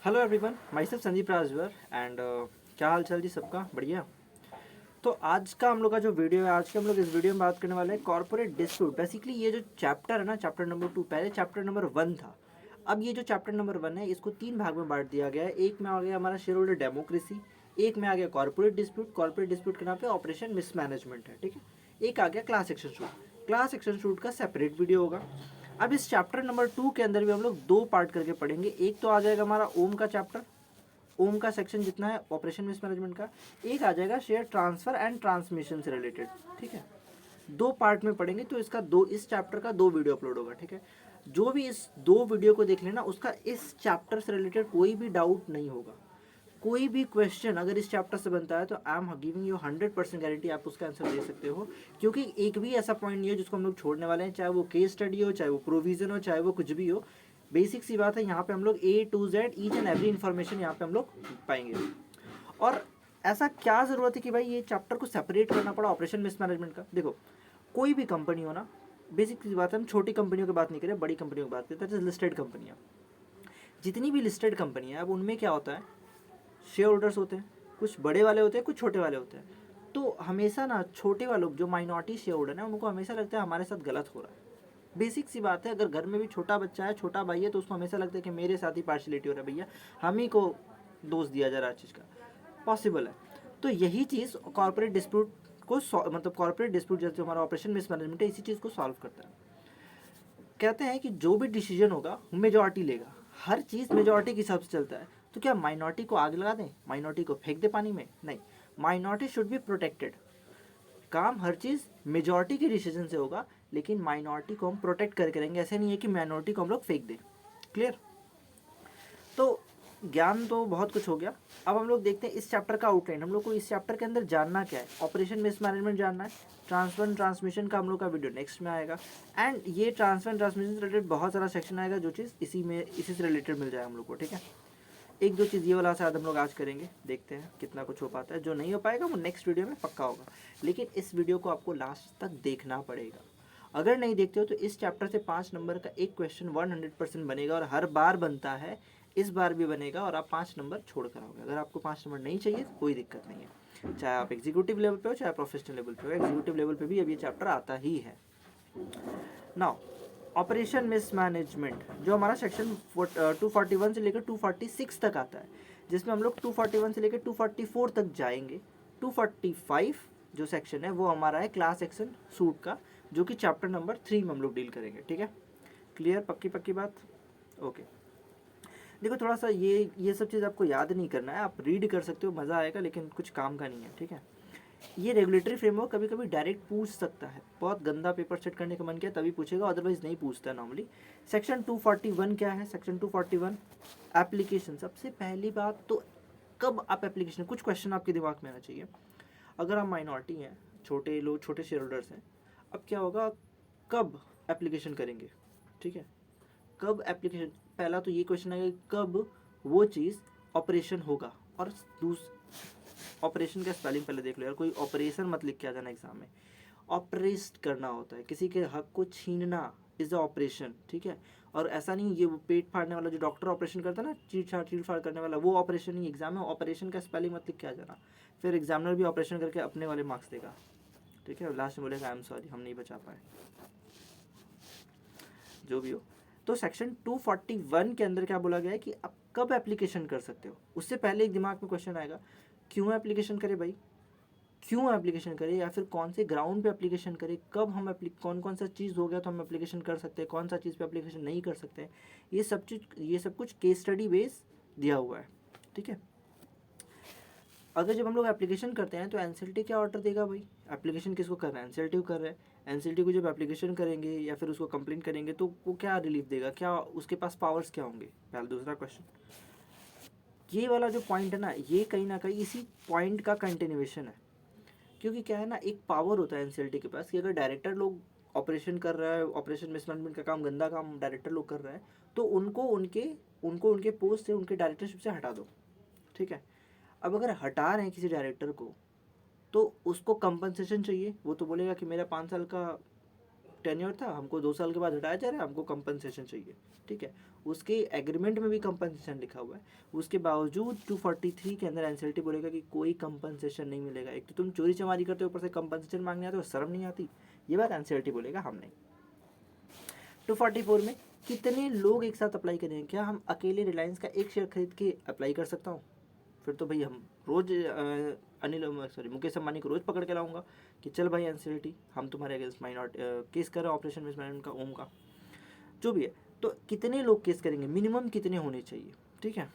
Hello everyone, my self Sandeep Rajvar and क्या हाल चाल जी सबका बढ़िया। तो आज का हम लोग का जो वीडियो है, आज के हम लोग इस वीडियो में बात करने वाले हैं कॉर्पोरेट डिस्प्यूट। बेसिकली ये जो चैप्टर है ना, चैप्टर नंबर 2, पहले चैप्टर नंबर 1 था। अब ये जो चैप्टर नंबर 1 है, इसको 3 भाग में बांट दिया गया है। एक में आ गया हमारा शेयर होल्डर डेमोक्रेसी, एक में आ गया कॉर्पोरेट डिस्प्यूट। कॉर्पोरेट डिस्प्यूट के नाम पे ऑपरेशन मिसमैनेजमेंट है, ठीक है। एक आ गया class action suit. Class action suit का सेपरेट वीडियो होगा। अब इस चैप्टर नंबर 2 के अंदर भी हम लोग 2 पार्ट करके पढ़ेंगे। एक तो आ जाएगा हमारा ओम का चैप्टर, ओम का सेक्शन जितना है ऑपरेशन मिसमैनेजमेंट का। एक आ जाएगा शेयर ट्रांसफर एंड ट्रांसमिशन से रिलेटेड, ठीक है। 2 पार्ट में पढ़ेंगे, तो इसका इस चैप्टर का 2 वीडियो अपलोड होगा, ठीक है। जो भी इस 2 वीडियो को देख लेना, उसका इस चैप्टर से रिलेटेड कोई भी डाउट नहीं होगा। कोई भी क्वेश्चन अगर इस चैप्टर से बनता है तो I am giving you 100% guarantee, आप उसका आंसर दे सकते हो। क्योंकि एक भी ऐसा पॉइंट नहीं है जिसको हम लोग छोड़ने वाले हैं, चाहे वो केस स्टडी हो, चाहे वो प्रोविजन हो, चाहे वो कुछ भी हो। बेसिक सी बात है, यहाँ पे हम लोग A to Z each and every information यहाँ पे हम लोग पाएंगे। और ऐसा क्या ज़रूरत है कि भाई ये चैप्टर को सेपरेट करना पड़ा ऑपरेशन मिसमैनेजमेंट का। देखो, कोई भी कंपनी हो ना, बेसिक सी बात है, हम छोटी कंपनियों की बात नहीं करें, बड़ी कंपनियों की बात करते हैं, जैसे लिस्टेड कंपनियाँ। जितनी भी लिस्टेड कंपनियाँ, अब उनमें क्या होता है, शेयर होल्डर्स होते हैं, कुछ बड़े वाले होते हैं, कुछ छोटे वाले होते हैं। तो हमेशा ना छोटे वालों जो माइनॉरिटी शेयर होल्डर है, उनको हमेशा लगता है हमारे साथ गलत हो रहा है। बेसिक सी बात है, अगर घर में भी छोटा बच्चा है, छोटा भाई है, तो उसको हमेशा लगता है कि मेरे साथ ही पार्शलिटी हो रहा है, भैया हम ही को दोष दिया जा रहा है चीज़ का। पॉसिबल है। तो यही चीज़ कॉर्पोरेट डिस्प्यूट को मतलब कॉर्पोरेट डिस्प्यूट जैसे हमारा ऑपरेशन मिसमैनेजमेंट है, इसी चीज़ को सॉल्व करता है। कहते हैं कि जो भी डिसीजन होगा मेजॉरिटी लेगा, हर चीज़ मेजॉरिटी के हिसाब से चलता है। तो क्या माइनॉरिटी को आग लगा दें, माइनॉरिटी को फेंक दे पानी में? नहीं, माइनॉरिटी शुड बी प्रोटेक्टेड। काम हर चीज़ मेजॉरिटी के डिसीजन से होगा, लेकिन माइनॉरिटी को हम प्रोटेक्ट करके रहेंगे। ऐसे नहीं है कि माइनॉरिटी को हम लोग फेंक दें। क्लियर? तो ज्ञान तो बहुत कुछ हो गया। अब हम लोग देखते हैं इस चैप्टर का आउटलाइन। हम लोग को इस चैप्टर के अंदर जानना क्या है, ऑपरेशन मिसमैनेजमेंट जानना है। ट्रांसफर एंड ट्रांसमिशन का हम लोग का वीडियो नेक्स्ट में आएगा। एंड ये ट्रांसफर एंड ट्रांसमिशन से रिलेटेड बहुत सारा सेक्शन आएगा, जो चीज़ इसी से रिलेटेड मिल जाएगा हम लोग को, ठीक है। एक दो चीज़ ये वाला शायद हम लोग आज करेंगे, देखते हैं कितना कुछ हो पाता है। जो नहीं हो पाएगा वो नेक्स्ट वीडियो में पक्का होगा, लेकिन इस वीडियो को आपको लास्ट तक देखना पड़ेगा। अगर नहीं देखते हो तो इस चैप्टर से 5 नंबर का एक क्वेश्चन 100% बनेगा, और हर बार बनता है, इस बार भी बनेगा, और आप 5 नंबर छोड़ कर आओगे। अगर आपको 5 नंबर नहीं चाहिए तो कोई दिक्कत नहीं है, चाहे आप एग्जीक्यूटिव लेवल पे हो, चाहे प्रोफेशनल लेवल पे हो। एग्जीक्यूटिव लेवल पे भी अब ये चैप्टर आता ही है। नाउ ऑपरेशन मिसमैनेजमेंट जो हमारा सेक्शन 241 से लेकर 246 तक आता है, जिसमें हम लोग 241 से लेकर 244 तक जाएंगे। 245 जो सेक्शन है वो हमारा है क्लास एक्शन सूट का, जो कि चैप्टर नंबर 3 में हम लोग डील करेंगे, ठीक है। क्लियर? पक्की पक्की बात? ओके। देखो, थोड़ा सा ये सब चीज़ आपको याद नहीं करना है, आप रीड कर सकते हो, मज़ा आएगा, लेकिन कुछ काम का नहीं है, ठीक है। ये रेगुलेटरी फ्रेमवर्क कभी कभी डायरेक्ट पूछ सकता है, बहुत गंदा पेपर सेट करने का मन किया तभी पूछेगा, अदरवाइज नहीं पूछता है नॉर्मली। सेक्शन 241 क्या है? Section 241 application. सबसे पहली बात तो, कब आप एप्लीकेशन, कुछ क्वेश्चन आपके दिमाग में आना चाहिए। अगर आप माइनॉरिटी हैं, छोटे लोग, छोटे शेयर होल्डर्स हैं, अब क्या होगा, कब एप्लीकेशन करेंगे, ठीक है। कब एप्लीकेशन, पहला तो ये क्वेश्चन है कि कब वो चीज़ ऑपरेशन होगा। और ऑपरेशन का स्पेलिंग पहले देख लो यार, कोई ऑपरेशन मत लिख के आ जाना एग्जाम में। ऑपरेस्ट करना होता है, किसी के हक को छीनना इज अ ऑपरेशन, ठीक है। और ऐसा नहीं ये वो पेट फाड़ने वाला जो डॉक्टर ऑपरेशन करता है ना, चीड़ फाड़ करने वाला, वो ऑपरेशन नहीं। एग्जाम में ऑपरेशन का स्पेलिंग मत लिख के आ जाना, फिर एग्जामिनर भी ऑपरेशन करके अपने वाले मार्क्स देगा, ठीक है। लास्ट में बोलेगा आई एम सॉरी, हम नहीं बचा पाए, जो भी हो। तो सेक्शन 241 के अंदर क्या बोला गया है कि आप कब एप्लीकेशन कर सकते हो। उससे पहले एक दिमाग में क्वेश्चन आएगा, क्यों एप्लीकेशन करें भाई, क्यों एप्लीकेशन करें, या फिर कौन से ग्राउंड पे एप्लीकेशन करें, कब हम कौन कौन सा चीज़ हो गया तो हम एप्लीकेशन कर सकते हैं, कौन सा चीज़ पे एप्लीकेशन नहीं कर सकते हैं। ये सब कुछ केस स्टडी बेस दिया हुआ है, ठीक है। अगर जब हम लोग एप्लीकेशन करते हैं तो एनसीएलटी क्या ऑर्डर देगा भाई, एप्लीकेशन किसको कर रहा है, एनसीएलटी को कर रहा है। एनसीएलटी को जब एप्लीकेशन करेंगे या फिर उसको कंप्लेंट करेंगे तो वो क्या रिलीफ देगा, क्या उसके पास पावर्स क्या होंगे, पहला। दूसरा क्वेश्चन, ये वाला जो पॉइंट है ना कहीं इसी पॉइंट का कंटिन्यूएशन है। क्योंकि क्या है ना, एक पावर होता है एनसीएलटी के पास कि अगर डायरेक्टर लोग ऑपरेशन कर रहा है, ऑपरेशन मिसमैनेजमेंट का काम, गंदा काम डायरेक्टर लोग कर रहा है, तो उनके पोस्ट से, उनके डायरेक्टरशिप से हटा दो, ठीक है। अब अगर हटा रहे हैं किसी डायरेक्टर को, तो उसको कंपनसेशन चाहिए। वो तो बोलेगा कि मेरा 5 साल का टेन्योर था, हमको 2 साल के बाद हटाया जा रहा है, हमको कंपनसेशन चाहिए, ठीक है। उसके एग्रीमेंट में भी कंपनसेशन लिखा हुआ है, उसके बावजूद 243 के अंदर एनसीएलटी बोलेगा कि कोई कंपनसेशन नहीं मिलेगा। एक तो तुम चोरी चमारी करते हो, ऊपर से कंपनसेशन मांगने आते हो, शर्म नहीं आती? ये बात एनसीएलटी बोलेगा, हम नहीं। 244 में कितने लोग एक साथ अप्लाई करेंगे? क्या हम अकेले रिलायंस का एक शेयर खरीद के अप्लाई कर सकता हूँ? फिर तो भाई हम रोज मुकेश अंबानी को रोज पकड़ के लाऊंगा कि चल भाई एनसीएलटी, हम तुम्हारे अगेंस्ट केस कर रहे हैं, ऑपरेशन मिसमैनेजमेंट का, ओम का, जो भी है। तो कितने लोग केस करेंगे, मिनिमम कितने होने चाहिए, ठीक है।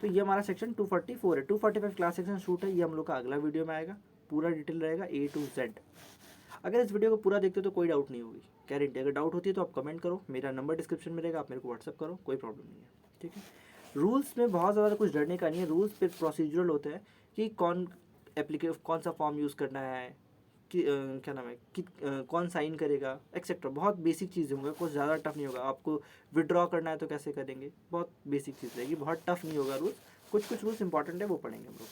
तो ये हमारा सेक्शन 244 है। 245 क्लास सेक्शन शूट है, ये हम लोग का अगला वीडियो में आएगा, पूरा डिटेल रहेगा A to Z। अगर इस वीडियो को पूरा देखते हो तो कोई डाउट नहीं होगी, गारंटी। अगर डाउट होती है तो आप कमेंट करो, मेरा नंबर डिस्क्रिप्शन में रहेगा, आप मेरे को व्हाट्सअप करो, कोई प्रॉब्लम नहीं है, ठीक है। रूल्स में बहुत ज़्यादा कुछ डरने का नहीं है, रूल्स पे प्रोसीजरल होते हैं कि कौन सा फॉर्म यूज़ करना है, कि क्या नाम है, कि कौन साइन करेगा, एक्सेट्रा। बहुत बेसिक चीज़ें होंगे, कुछ ज़्यादा टफ नहीं होगा। आपको विड्रॉ करना है तो कैसे करेंगे, बहुत बेसिक चीज़ रहेगी, बहुत टफ नहीं होगा रूल्स। कुछ रूल्स इंपॉर्टेंट है, वो पढ़ेंगे हम लोग।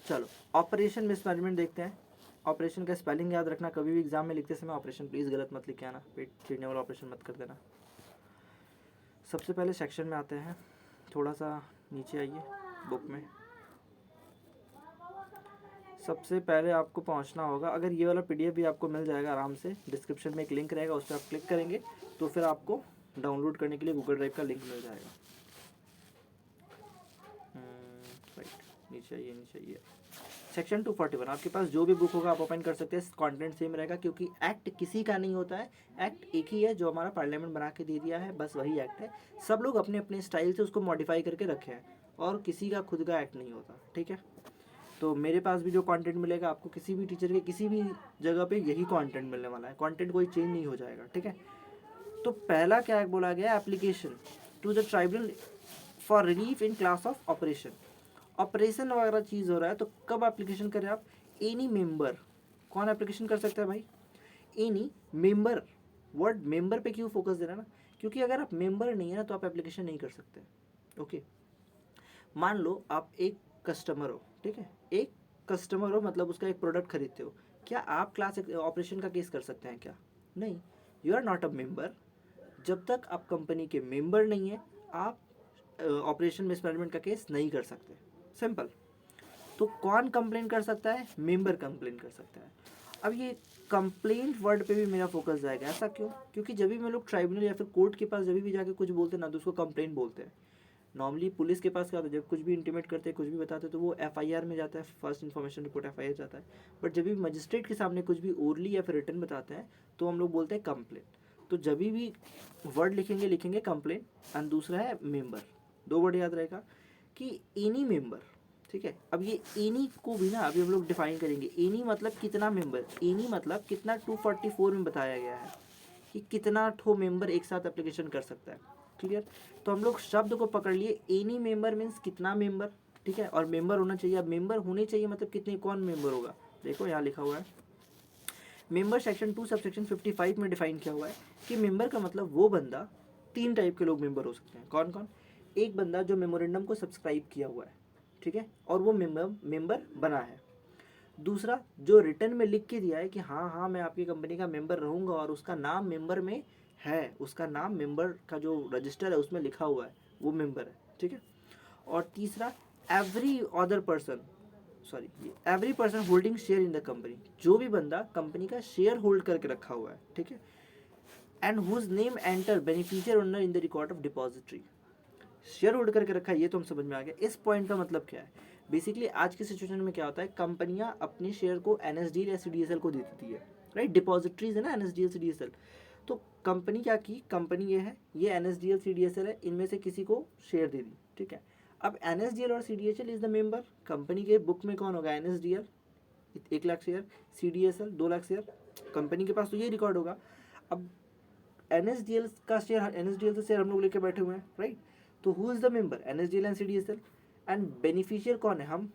चलो ऑपरेशन मिसमैनेजमेंट देखते हैं। ऑपरेशन का स्पेलिंग याद रखना, कभी भी एग्जाम में लिखते समय ऑपरेशन प्लीज़ गलत मत लिख के आना, पेट छीड़ने वाला ऑपरेशन मत कर देना। सबसे पहले सेक्शन में आते हैं, थोड़ा सा नीचे आइए बुक में। सबसे पहले आपको पहुंचना होगा, अगर ये वाला पीडीएफ भी आपको मिल जाएगा आराम से, डिस्क्रिप्शन में एक लिंक रहेगा, उस पर आप क्लिक करेंगे तो फिर आपको डाउनलोड करने के लिए गूगल ड्राइव का लिंक मिल जाएगा। राइट, नीचे आइए। सेक्शन 241, आपके पास जो भी बुक होगा आप ओपन कर सकते हैं, कंटेंट सेम रहेगा, क्योंकि एक्ट किसी का नहीं होता है, एक्ट एक ही है जो हमारा पार्लियामेंट बना के दे दिया है, बस वही एक्ट है। सब लोग अपने अपने स्टाइल से उसको मॉडिफाई करके रखे हैं, और किसी का खुद का एक्ट नहीं होता, ठीक है। तो मेरे पास भी जो कंटेंट मिलेगा आपको, किसी भी टीचर के किसी भी जगह पे यही कंटेंट मिलने वाला है, कंटेंट कोई चेंज नहीं हो जाएगा, ठीक है। तो पहला क्या बोला गया, application to the tribunal for relief in class of operation. Operation वगैरह चीज़ हो रहा है तो कब एप्लीकेशन करें आप? Any member. कौन एप्लीकेशन कर सकता है भाई? Any member. वर्ड मेंबर पे क्यों फोकस दे रहा है ना, क्योंकि अगर आप मेंबर नहीं है ना तो आप एप्लीकेशन नहीं कर सकते, ओके। मान लो आप एक कस्टमर हो, ठीक है, एक कस्टमर हो, मतलब उसका एक प्रोडक्ट खरीदते हो, क्या आप क्लास ऑपरेशन का केस कर सकते हैं क्या? नहीं, you are not a member. जब तक आप कंपनी के मेंबर नहीं है, आप ऑपरेशन मिसमैनेजमेंट का केस नहीं कर सकते, सिंपल। तो कौन कंप्लेन कर सकता है? मेंबर कंप्लेन कर सकता है। अब ये कंप्लेंट वर्ड पे भी मेरा फोकस जाएगा, ऐसा क्यों? क्योंकि जब भी मैं लोग ट्राइब्यूनल या फिर कोर्ट के पास जब भी जाके कुछ बोलते हैं ना तो उसको कंप्लेंट बोलते हैं। नॉर्मली पुलिस के पास क्या होता है, जब कुछ भी इंटीमेट करते हैं, कुछ भी बताते हैं तो वो एफआईआर में जाता है, फर्स्ट इन्फॉर्मेशन रिपोर्ट एफआईआर जाता है। बट जब भी मजिस्ट्रेट के सामने कुछ भी ओरली या फिर रिटर्न बताते हैं तो हम लोग बोलते हैं कंप्लेन। तो जब भी वर्ड लिखेंगे कंप्लेन, एंड दूसरा है मेंबर। दो वर्ड याद रहेगा कि एनी मेंबर, ठीक है। अब ये एनी को भी ना अभी हम लोग डिफाइन करेंगे। एनी मतलब कितना मेंबर, एनी मतलब कितना 244 में बताया गया है कि कितना ठो मेंबर एक साथ एप्लीकेशन कर सकता है, क्लियर। तो हम लोग शब्द को पकड़ लिए, एनी मेंबर मीन्स कितना मेंबर, ठीक है, और मेंबर होना चाहिए। अब मेंबर होने चाहिए मतलब कितने, कौन मेंबर होगा, देखो यहाँ लिखा हुआ है मेंबर सेक्शन 2 सबसेक्शन 55 में डिफाइन किया हुआ है कि मेंबर का मतलब वो बंदा, 3 टाइप के लोग मेंबर हो सकते हैं। कौन कौन? एक बंदा जो मेमोरेंडम को सब्सक्राइब किया हुआ है, ठीक है, और वो मेंबर बना है। दूसरा, जो रिटर्न में लिख के दिया है कि हाँ हाँ मैं आपकी कंपनी का मेंबर रहूँगा, और उसका नाम मेंबर में है, उसका नाम मेंबर का जो रजिस्टर है उसमें लिखा हुआ है, वो मेंबर है, ठीक है। और तीसरा, every person holding share in the company, जो भी बंदा कंपनी का शेयर होल्ड करके रखा हुआ है, ठीक है, and whose name entered beneficial owner in the record of depository. Share hold करके रखा है, ये तो हम समझ में आ गया। इस पॉइंट का मतलब क्या है? बेसिकली आज की सिचुएशन में क्या होता है, कंपनियां अपने शेयर को एनएसडीएल या सीडीएसएल को दे देती है, राइट। डिपॉजिटरीज है ना एनएसडीएल सीडीएसएल। तो कंपनी क्या की, कंपनी ये है, ये एनएसडीएल सीडीएसएल है, इनमें से किसी को शेयर दे दी, ठीक है। अब एनएसडीएल और CDSL is the member. Company के बुक में कौन होगा? NSDL 1 lakh share, CDSL 2 lakh share, company के पास तो ये रिकॉर्ड होगा। अब एनएसडीएल का शेयर, एनएसडीएल से शेयर हम लोग लेके बैठे हुए हैं, राइट। तो who is the member? NSDL and CDSL. And beneficiary कौन है? हम।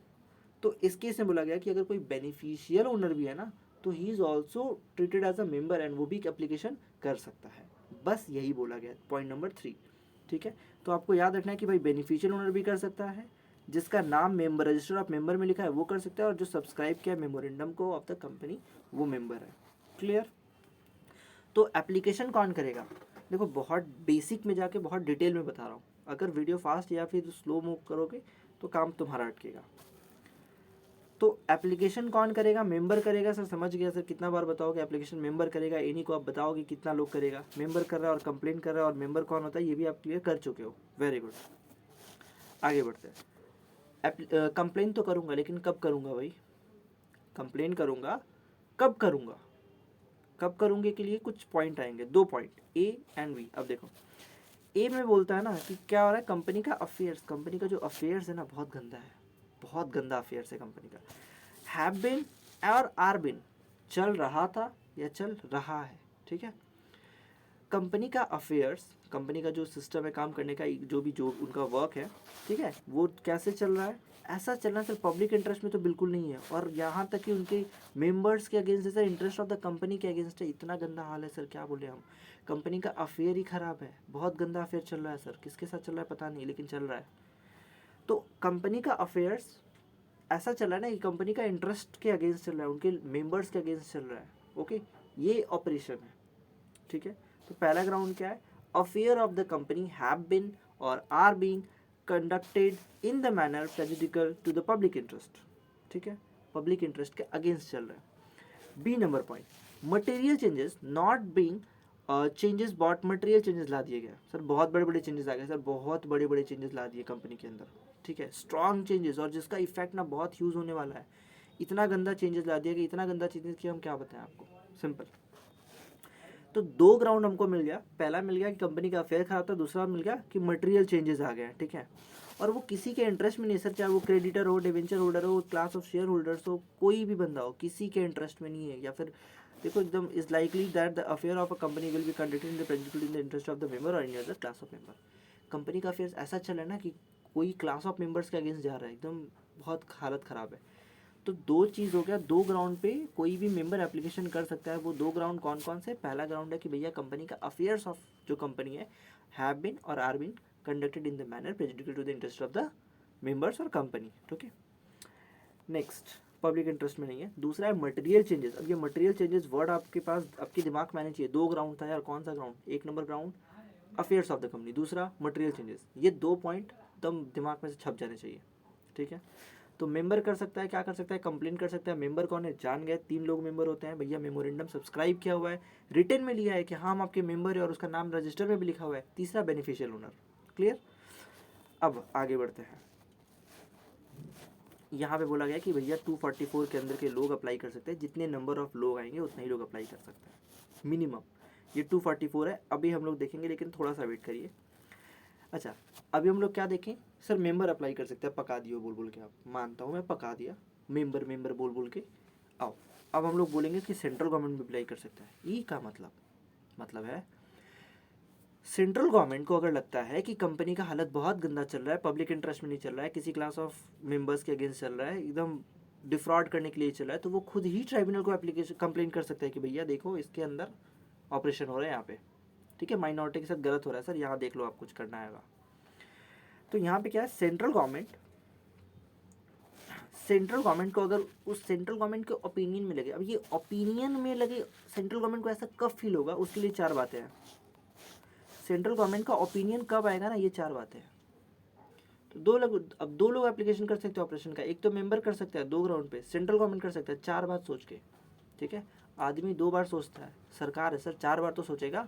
तो इस केस में बोला गया कि अगर कोई बेनिफिशियल ओनर भी है ना तो he is also treated as a member, and वो भी एप्लीकेशन कर सकता है। बस यही बोला गया, पॉइंट नंबर 3, ठीक है। तो आपको याद रखना है कि भाई बेनिफिशियल ओनर भी कर सकता है, जिसका नाम मेंबर रजिस्टर ऑफ मेंबर में लिखा है वो कर सकता है, और जो सब्सक्राइब किया मेमोरेंडम को ऑफ द कंपनी वो मेंबर है, क्लियर। तो एप्लीकेशन कौन करेगा? देखो बहुत बेसिक में जाके बहुत डिटेल में बता रहा हूँ, अगर वीडियो फास्ट या फिर स्लो मूव करोगे तो काम तुम्हारा अटकेगा। तो एप्लीकेशन कौन करेगा? मेंबर करेगा। सर समझ गया सर, कितना बार बताओगे एप्लीकेशन मेंबर करेगा, इन्हीं को आप बताओगे कितना लोग करेगा। मेंबर कर रहा है और कंप्लेन कर रहा है, और मेंबर कौन होता है ये भी आप क्लियर कर चुके हो, वेरी गुड। आगे बढ़ते हैं। कंप्लेन तो करूँगा, लेकिन कब करूँगा भाई? कंप्लेन करूँगा, कब करूँगा? कब करूँगे के लिए कुछ पॉइंट आएंगे, 2 पॉइंट ए एंड बी। अब देखो ए में बोलता है ना कि क्या हो रहा है, कंपनी का अफेयर्स, कंपनी का जो अफेयर्स है ना बहुत गंदा है, बहुत गंदा अफेयर्स है कंपनी का। हैव बिन और आर बिन, चल रहा था या चल रहा है, ठीक है। कंपनी का अफेयर्स, कंपनी का जो सिस्टम है काम करने का, जो उनका वर्क है, ठीक है, वो कैसे चल रहा है? ऐसा चलना सर पब्लिक इंटरेस्ट में तो बिल्कुल नहीं है, और यहाँ तक कि उनके मेंबर्स के अगेंस्ट है sir, interest of the company के अगेंस्ट है। इतना गंदा हाल है सर, क्या बोले हम। कंपनी का अफेयर ही खराब है, बहुत गंदा अफेयर चल रहा है सर। किसके साथ चल रहा है पता नहीं, लेकिन चल रहा है। तो कंपनी का अफेयर्स ऐसा चल रहा है ना कि कंपनी का इंटरेस्ट के अगेंस्ट चल रहा है, उनके मेंबर्स के अगेंस्ट चल रहा है। ओके, ये ऑपरेशन है, ठीक है। तो पहला ग्राउंड क्या है? Affair of the company have been or are being conducted in the manner prejudicial to the public interest, ठीक है, पब्लिक इंटरेस्ट के अगेंस्ट चल रहा है। B number point, material changes not being changes but, material changes ला दिए गए sir, बहुत बड़े बड़े चेंजेस आ गए सर, बहुत बड़े बड़े चेंजेस ला दिए कंपनी के अंदर, ठीक है, स्ट्रॉन्ग चेंजेस, और जिसका इफेक्ट ना बहुत यूज होने वाला है। इतना गंदा चेंजेस ला दिया कि इतना गंदा चेंजेस कि हम क्या बताएं आपको, सिंपल। तो 2 ग्राउंड हमको मिल गया, पहला मिल गया कि कंपनी का अफेयर खराब था, दूसरा मिल गया कि मटेरियल चेंजेस आ गए हैं, ठीक है। और वो किसी के इंटरेस्ट में नहीं सर, चाहे वो क्रेडिटर हो, डिवेंचर होल्डर हो, क्लास ऑफ शेयर होल्डर्स हो, कोई भी बंदा हो, किसी के इंटरेस्ट में नहीं है। या फिर देखो एकदम is likely that the affair of a company will be conducted in the principle in the interest of the member or any other class of member. Company का अफेयर ऐसा चल रहा है ना कि कोई क्लास ऑफ मेंबर्स के अगेंस्ट जा रहा है, एकदम बहुत हालत ख़राब है। तो 2 चीज़ हो गया, 2 ग्राउंड पे कोई भी मेंबर एप्लीकेशन कर सकता है। वो 2 ग्राउंड कौन कौन से? पहला ग्राउंड है कि भैया कंपनी का अफेयर्स ऑफ जो कंपनी है have been or are been conducted in the manner prejudicial to the interest of the members or company, ठीक है। नेक्स्ट, पब्लिक इंटरेस्ट में नहीं है। दूसरा है मटेरियल चेंजेस। अब ये मटेरियल चेंजेस वर्ड आपके पास, आपके दिमाग में आने चाहिए। 2 ग्राउंड था यार, कौन सा ground? 1 number ground affairs of the company, दूसरा मटेरियल चेंजेस। ये 2 पॉइंट एकदम दिमाग में से छप जाने चाहिए, ठीक है। तो मेंबर कर सकता है, क्या कर सकता है? कंप्लेन कर सकता है। मेंबर कौन है? जान गए, 3 लोग मेंबर होते हैं भैया। मेमोरेंडम सब्सक्राइब किया हुआ है, रिटर्न में लिया है कि हाँ हम आपके मेंबर है, और उसका नाम रजिस्टर में भी लिखा हुआ है। तीसरा बेनिफिशियल ओनर, क्लियर। अब आगे बढ़ते हैं। यहाँ पे बोला गया कि भैया 244 के अंदर के लोग अप्लाई कर सकते हैं, जितने नंबर ऑफ लोग आएंगे उतने ही लोग अप्लाई कर सकते हैं मिनिमम। ये 244 है, अभी हम लोग देखेंगे, लेकिन थोड़ा सा वेट करिए। अच्छा, अभी हम लोग क्या देखें? सर मेंबर अप्लाई कर सकते हैं, पका दियो बोल बोल के। आप मानता हूँ मैं, पका दिया, मेंबर मेंबर बोल बोल के। आओ अब हम लोग बोलेंगे कि सेंट्रल गवर्नमेंट भी अप्लाई कर सकता है। ई का मतलब है सेंट्रल गवर्नमेंट को अगर लगता है कि कंपनी का हालत बहुत गंदा चल रहा है, पब्लिक इंटरेस्ट में नहीं चल रहा है, किसी क्लास ऑफ मेंबर्स के अगेंस्ट चल रहा है, एकदम डिफ्रॉड करने के लिए चल रहा है, तो वो खुद ही ट्राइब्यूनल को एप्लीकेशन कंप्लेन कर सकता है कि भैया देखो इसके अंदर ऑपरेशन हो रहा है यहाँ पे, ठीक है, माइनॉरिटी के साथ गलत हो रहा है सर, यहाँ देख लो आप कुछ करना है। तो यहाँ पे क्या है, सेंट्रल गवर्नमेंट को अगर उस सेंट्रल गवर्नमेंट के ओपिनियन में लगे, अब ये ओपिनियन में लगे, सेंट्रल गवर्नमेंट को ऐसा कब फील होगा, उसके लिए 4 बातें हैं। सेंट्रल गवर्नमेंट का ओपिनियन कब आएगा ना, ये 4 बातें हैं। तो 2 लोग एप्लीकेशन कर सकते हैं ऑपरेशन का। एक तो मेंबर कर सकता है 2 ग्राउंड पे, सेंट्रल गवर्नमेंट कर सकता है 4 बात सोच के, ठीक है। आदमी 2 बार सोचता है, सरकार है सर, 4 बार तो सोचेगा।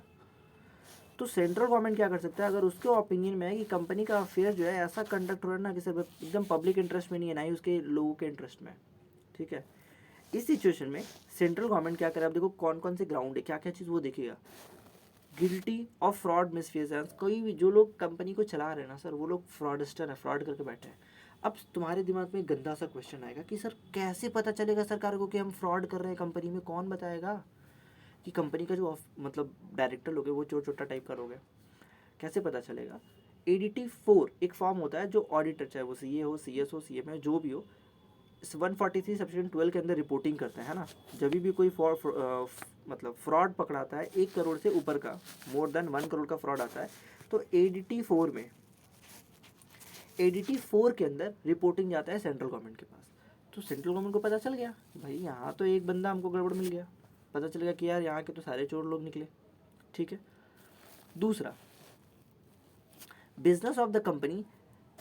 तो सेंट्रल गवर्नमेंट क्या कर सकता है, अगर उसके ओपिनियन में है कि कंपनी का अफेयर जो है ऐसा कंडक्ट हो रहा है ना कि सर एकदम पब्लिक इंटरेस्ट में नहीं है, ना ही उसके लोगों के इंटरेस्ट में, ठीक है। इस सिचुएशन में सेंट्रल गवर्नमेंट क्या करे, आप देखो कौन कौन से ग्राउंड है, क्या क्या चीज़ वो देखेगा। गिल्टी ऑफ फ्रॉड मिसफिजेंस, कोई भी जो लोग कंपनी को चला रहे हैं ना सर, वो लोग फ्रॉडस्टर है, फ्रॉड करके बैठे हैं। अब तुम्हारे दिमाग में गंदा सा क्वेश्चन आएगा कि सर कैसे पता चलेगा सरकार को कि हम फ्रॉड कर रहे हैं कंपनी में, कौन बताएगा? कि कंपनी का जो मतलब डायरेक्टर लोग हैं वो छोटा टाइप का लोग है, कैसे पता चलेगा? ADT 4 एक फॉर्म होता है जो ऑडिटर, चाहे वो CA हो, CS हो, CM हो, जो भी हो, 143 सेक्शन 12 के अंदर रिपोर्टिंग करते हैं ना। जब भी कोई मतलब फ्रॉड पकड़ाता है 1 करोड़ से ऊपर का, मोर देन 1 करोड़ का फ्रॉड आता है, तो ADT 4 के अंदर रिपोर्टिंग जाता है सेंट्रल गवर्नमेंट के पास। तो सेंट्रल गवर्नमेंट को पता चल गया भाई यहाँ तो एक बंदा हमको गड़बड़ मिल गया, पता चलेगा कि यार यहाँ के तो सारे चोर लोग निकले, ठीक है। दूसरा, business of the company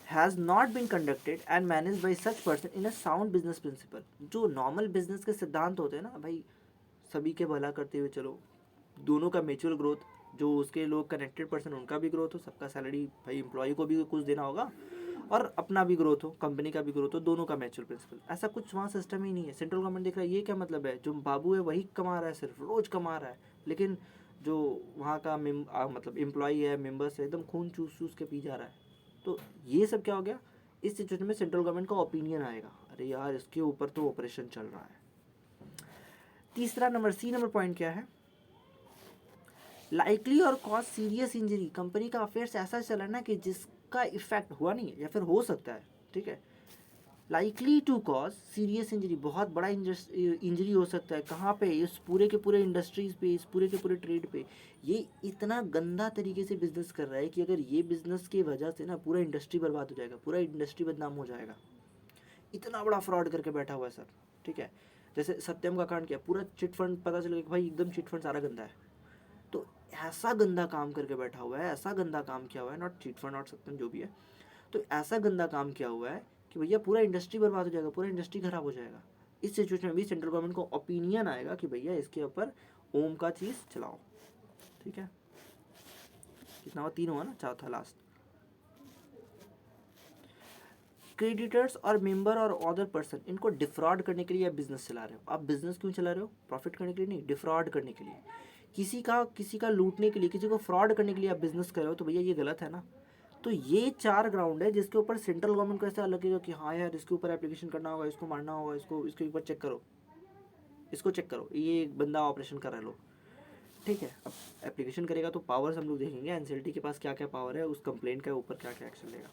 has not been conducted and managed by such person in a sound business principle। जो नॉर्मल बिजनेस के सिद्धांत होते हैं ना भाई, सभी के भला करते हुए चलो, दोनों का म्यूचुअल ग्रोथ, जो उसके लोग कनेक्टेड पर्सन उनका भी ग्रोथ हो, सबका सैलरी भाई एम्प्लॉय को भी कुछ देना होगा, और अपना भी ग्रोथ हो, कंपनी का भी ग्रोथ हो, दोनों का म्यूचुअल प्रिंसिपल। ऐसा कुछ वहाँ सिस्टम ही नहीं है। सेंट्रल गवर्नमेंट देख रहा है, ये क्या मतलब है, जो बाबू है वही कमा रहा है, सिर्फ रोज कमा रहा है, लेकिन जो वहाँ का मतलब एम्प्लॉय है, मेंबर्स है, एकदम खून चूस चूस के पी जा रहा है। तो ये सब क्या हो गया, इस सिचुएशन में सेंट्रल गवर्नमेंट का ओपिनियन आएगा, अरे यार इसके ऊपर तो ऑपरेशन चल रहा है। तीसरा नंबर, सी नंबर पॉइंट क्या है, लाइकली और कॉज सीरियस इंजरी। कंपनी का अफेयर्स ऐसा चला ना कि जिसका इफेक्ट हुआ नहीं है या फिर हो सकता है, ठीक है, likely to cause serious injury, बहुत बड़ा इंजरी हो सकता है। कहाँ पे, इस पूरे के पूरे इंडस्ट्रीज पे, इस पूरे के पूरे ट्रेड पे। ये इतना गंदा तरीके से बिजनेस कर रहा है कि अगर ये बिजनेस की वजह से ना पूरा इंडस्ट्री बर्बाद हो जाएगा, पूरा इंडस्ट्री बदनाम हो जाएगा। इतना बड़ा फ्रॉड करके बैठा हुआ है सर, ठीक है। जैसे सत्यम का कांड किया, पूरा चिट फंड पता चलेगा कि भाई एकदम चिट फंड सारा गंदा है। तो ऐसा गंदा काम करके बैठा हुआ है, ऐसा गंदा काम किया हुआ है, नॉट चिट फंड नॉट सत्यम जो भी है, तो ऐसा गंदा काम किया हुआ है कि भैया पूरा इंडस्ट्री बर्बाद हो जाएगा, पूरा इंडस्ट्री खराब हो जाएगा। इस सिचुएशन में भी सेंट्रल गवर्नमेंट को ओपिनियन आएगा कि भैया इसके ऊपर ओम का चीज़ चलाओ, ठीक है। कितना हुआ, 3 हुआ ना, चौथा लास्ट। क्रेडिटर्स और मेंबर और अदर पर्सन, इनको डिफ्रॉड करने के लिए आप बिजनेस चला रहे हो। आप बिजनेस क्यों चला रहे हो, प्रॉफिट करने के लिए नहीं, डिफ्रॉड करने के लिए। किसी का लूटने के लिए, किसी को फ्रॉड करने के लिए आप बिजनेस कर रहे हो, तो भैया ये गलत है ना। तो ये 4 ग्राउंड है जिसके ऊपर सेंट्रल गवर्नमेंट को ऐसा लगेगा कि हाँ यार इसके ऊपर एप्लीकेशन करना होगा, इसको मारना होगा, इसके ऊपर चेक करो, इसको चेक करो, ये बंदा ऑपरेशन कर रहा है लोग, ठीक है। अब एप्लीकेशन करेगा तो पावर्स हम लोग देखेंगे, एनसीएलटी के पास क्या क्या पावर है, उस कंप्लेंट के ऊपर क्या क्या एक्शन लेगा।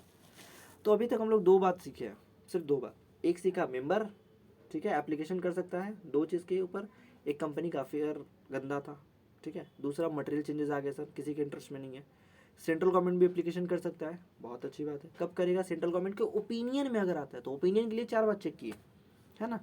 तो अभी तक हम लोग 2 बात सीखे हैं, सिर्फ 2 बात। एक सीखा मेंबर, ठीक है, एप्लीकेशन कर सकता है 2 चीज़ के ऊपर। एक कंपनी का अफेयर गंदा था, ठीक है। दूसरा मटेरियल चेंजेस आ गए सर, किसी के इंटरेस्ट में नहीं है। सेंट्रल गवर्नमेंट भी एप्लीकेशन कर सकता है, बहुत अच्छी बात है। कब करेगा, सेंट्रल गवर्नमेंट के ओपिनियन में अगर आता है तो। ओपिनियन के लिए 4 बात चेक की है ना,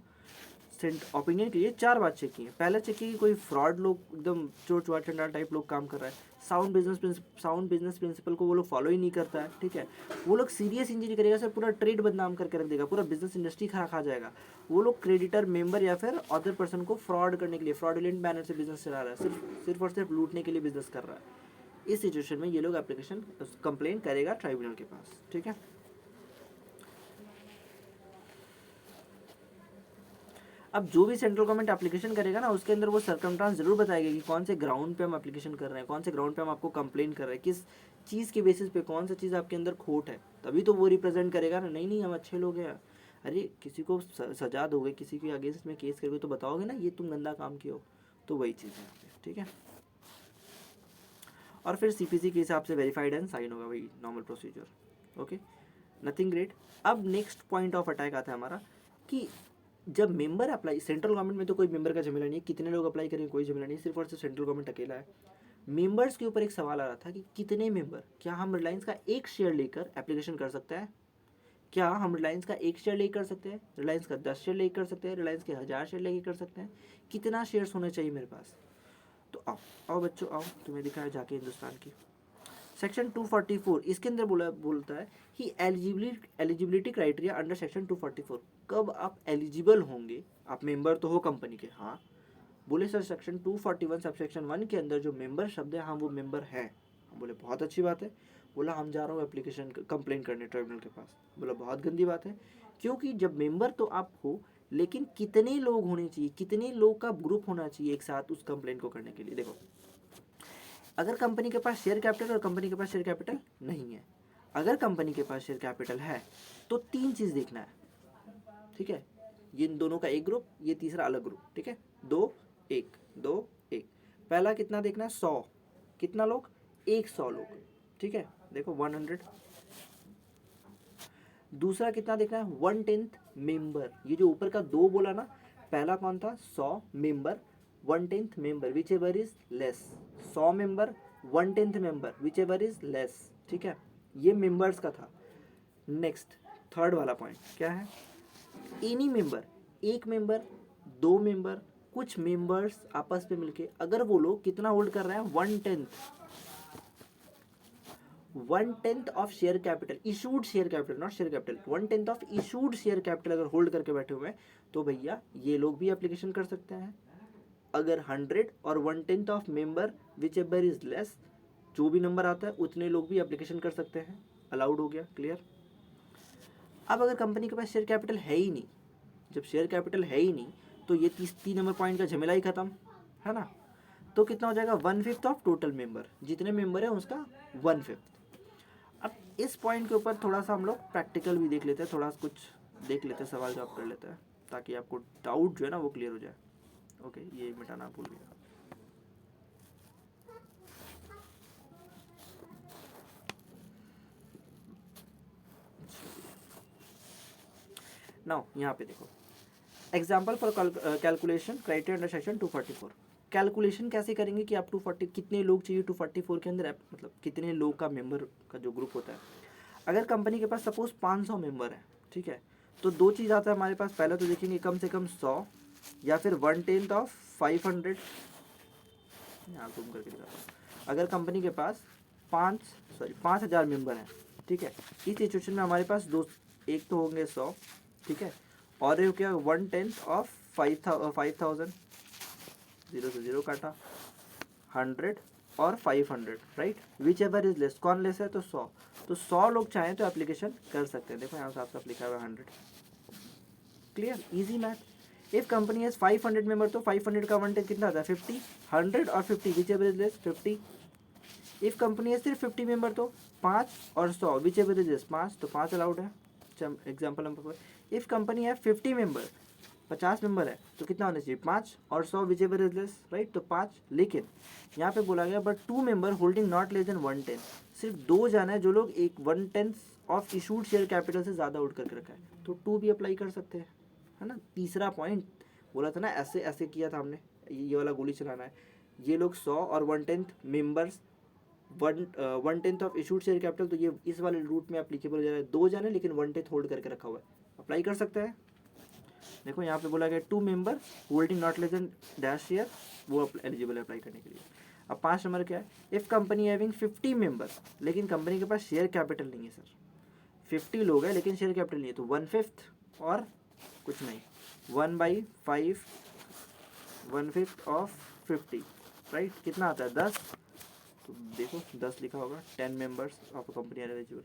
ओपिनियन के लिए 4 बात चेक की है। पहले चेक की कि कोई फ्रॉड लोग, एकदम चोर चुआ चंडाल टाइप लोग काम कर रहा है, साउंड बिजनेस प्रिंसिपल को वो लोग फॉलो ही नहीं करता है, ठीक है। वो लोग सीरियस इंजरी करेगा सर, पूरा ट्रेड बदनाम करके रख देगा, पूरा बिजनेस इंडस्ट्री खा जाएगा। वो लोग क्रेडिटर, मेंबर या फिर अदर पर्सन को फ्रॉड करने के लिए, फ्रॉडुलेंट मैनर से बिजनेस चला रहा है, सिर्फ और सिर्फ लूटने के लिए बिजनेस कर रहा है। इस सिचुएशन में ये लोग एप्लीकेशन कंप्लेन करेगा ट्राइब्यूनल के पास, ठीक है। अब जो भी सेंट्रल गवर्नमेंट एप्लीकेशन करेगा ना, उसके अंदर वो सर्कमस्टांस जरूर बताएगा कि कौन से ग्राउंड पे हम एप्लीकेशन कर रहे हैं, कौन से ग्राउंड पे हम आपको कंप्लेन कर रहे हैं, किस चीज़ के बेसिस पे, कौन सा चीज़ आपके अंदर खोट है, तभी तो वो रिप्रेजेंट करेगा ना। नहीं हम अच्छे लोग हैं, अरे किसी को सजा दोगे, किसी के अगेंस्ट में केस करोगे तो बताओगे ना ये तुम गंदा काम किया हो, तो वही चीज़ है, ठीक है। और फिर सीपीसी के हिसाब से वेरीफाइड एंड साइन होगा, वही normal procedure, okay, nothing great. अब नेक्स्ट पॉइंट ऑफ अटैक आता है हमारा कि जब मेंबर अप्लाई, सेंट्रल गवर्नमेंट में तो कोई मेंबर का झमेला नहीं है, कितने लोग अप्लाई करेंगे कोई झमेला नहीं, सिर्फ और सिर्फ सेंट्रल गवर्नमेंट अकेला है। मेंबर्स के ऊपर एक सवाल आ रहा था कि कितने मेंबर, क्या हम रिलायंस का एक शेयर लेकर एप्लीकेशन कर सकते हैं, क्या हम रिलायंस का एक शेयर लेकर कर सकते हैं, रिलायंस का 10 शेयर लेकर कर सकते हैं, रिलायंस के 1000 शेयर लेकर कर सकते हैं, कितना शेयर्स होना चाहिए मेरे पास। तो आओ बच्चों आओ, तुम्हें दिखाया जाके हिंदुस्तान की सेक्शन 244, इसके अंदर बोलता है कि एलिजिबिलिटी क्राइटेरिया अंडर सेक्शन 244, कब आप एलिजिबल होंगे। आप मेंबर तो हो कंपनी के, हाँ। बोले सर सेक्शन 241 सब सेक्शन 1 के अंदर जो मेंबर शब्द है, हाँ वो मेंबर है। हम बोले बहुत अच्छी बात है। बोला हम जा रहा हूँ एप्लीकेशन कंप्लेन करने ट्राइब्यूनल के पास। बोला बहुत गंदी बात है, क्योंकि जब मेंबर तो आप हो, लेकिन कितने लोग होने चाहिए, कितने लोग का ग्रुप होना चाहिए एक साथ उस कंप्लेन को करने के लिए। देखो, अगर कंपनी के पास शेयर कैपिटल और कंपनी के पास शेयर कैपिटल नहीं है, अगर कंपनी के पास शेयर कैपिटल है तो 3 चीज़ देखना है, ठीक है। ये दोनों का एक ग्रुप, ये तीसरा अलग ग्रुप, ठीक है। 2 1 2 1। पहला कितना देखना है, 100, कितना लोग, 100 लोग, ठीक है। देखो 100। दूसरा कितना देखना है, 1/10 मेंबर। ये जो ऊपर का 2 बोला ना, पहला कौन था, 100 member 1/10 member which ever is less, 100 member 1/10 member which ever is less, ठीक है। ये मेंबर्स का था। नेक्स्ट थर्ड वाला पॉइंट क्या है, एनी मेंबर, एक मेंबर, 2 मेंबर, कुछ मेंबर्स आपस में मिलके अगर वो लोग कितना होल्ड कर रहे हैं, 1/10 of share capital, issued share capital, not share capital, 1/10 of issued share capital अगर होल्ड करके बैठे हुए हैं तो भैया ये लोग भी एप्लीकेशन कर सकते हैं। अगर 100 और 1/10 of member which ever is less, जो भी नंबर आता है उतने लोग भी एप्लीकेशन कर सकते हैं, अलाउड हो गया, क्लियर। अब अगर कंपनी के पास शेयर कैपिटल है ही नहीं, जब शेयर कैपिटल है ही नहीं तो ये 3 नंबर पॉइंट का झमेला ही खत्म है ना। तो कितना हो जाएगा, 1/5 ऑफ टोटल मेंबर, जितने मेंबर है उसका 1/5। अब इस पॉइंट के ऊपर थोड़ा सा हम लोग प्रैक्टिकल भी देख लेते हैं, थोड़ा कुछ देख लेते हैं, सवाल जवाब कर लेते हैं ताकि आपको डाउट जो है ना वो क्लियर हो जाए। ओके, ये मिटाना भूल गया। नाउ यहाँ पे देखो, example for calculation criteria under section 244। Calculation कैसे करेंगे कि आप 240 कितने लोग चाहिए 244 के अंदर, मतलब कितने लोग का मेंबर का जो ग्रुप होता है। अगर कंपनी के पास सपोज 500 मेंबर है, ठीक है, तो दो चीज़ आता है हमारे पास। पहले तो देखेंगे कम से कम 100 या फिर 1/10 ऑफ 500। यहाँ जूम करके दिखाता हूँ। अगर कंपनी के पास 5,000 मेंबर हैं, ठीक है, इस सिचुएशन में हमारे पास दो, एक तो होंगे 100, ठीक है, और ये क्या 1/10 ऑफ 5,000, 0 से 0 काटा, 100 और 500, right, which ever is less, कौन लेस है तो 100। तो 100 लोग चाहें तो एप्लीकेशन कर सकते हैं। देखो यहाँ साफ साफ लिखा हुआ है 100, clear, easy math. If company has 500 member तो 500 का 1/10 कितना आता है 50, 100 और 50 which ever is less 50। If company है सिर्फ 50 मेंबर तो 5 और 100 विच एवर इज लेस 5, तो 5 अलाउड है। एग्जाम्पल नंबर 4, इफ कंपनी है 50 मेंबर, 50 मेंबर है तो कितना होना चाहिए 5 और 100 which ever is less, right, तो 5। लेकिन यहाँ पे बोला गया but 2 member holding not less than 1/10, सिर्फ 2 जाना है जो लोग एक 1/10 ऑफ इशूड शेयर कैपिटल से ज़्यादा होल्ड करके रखा है, तो 2 भी अप्लाई कर सकते हैं, है ना। तीसरा पॉइंट बोला था ना, ऐसे ऐसे किया था हमने, ये वाला गोली चलाना है। ये लोग 100 और 1/10 members, 1/10 of issued share capital, तो ये इस वाले रूट में एप्लीकेबल हो जा रहा है। 2 जाने लेकिन 1/10 होल्ड करके रखा हुआ है, अप्लाई कर सकते हैं। देखो यहाँ पे बोला गया 2 member holding not less than dash share, वो एलिजिबल है अप्लाई करने के लिए। अब 5 नंबर क्या है, इफ कंपनी हैविंग 50 मेंबर, लेकिन कंपनी के पास शेयर कैपिटल नहीं है सर, 50 लोग हैं लेकिन शेयर कैपिटल नहीं है, तो 1/5 और कुछ नहीं, 1/5, 1/5 ऑफ 50, राइट, कितना आता है 10। तो देखो 10 लिखा होगा, 10 members of company are eligible.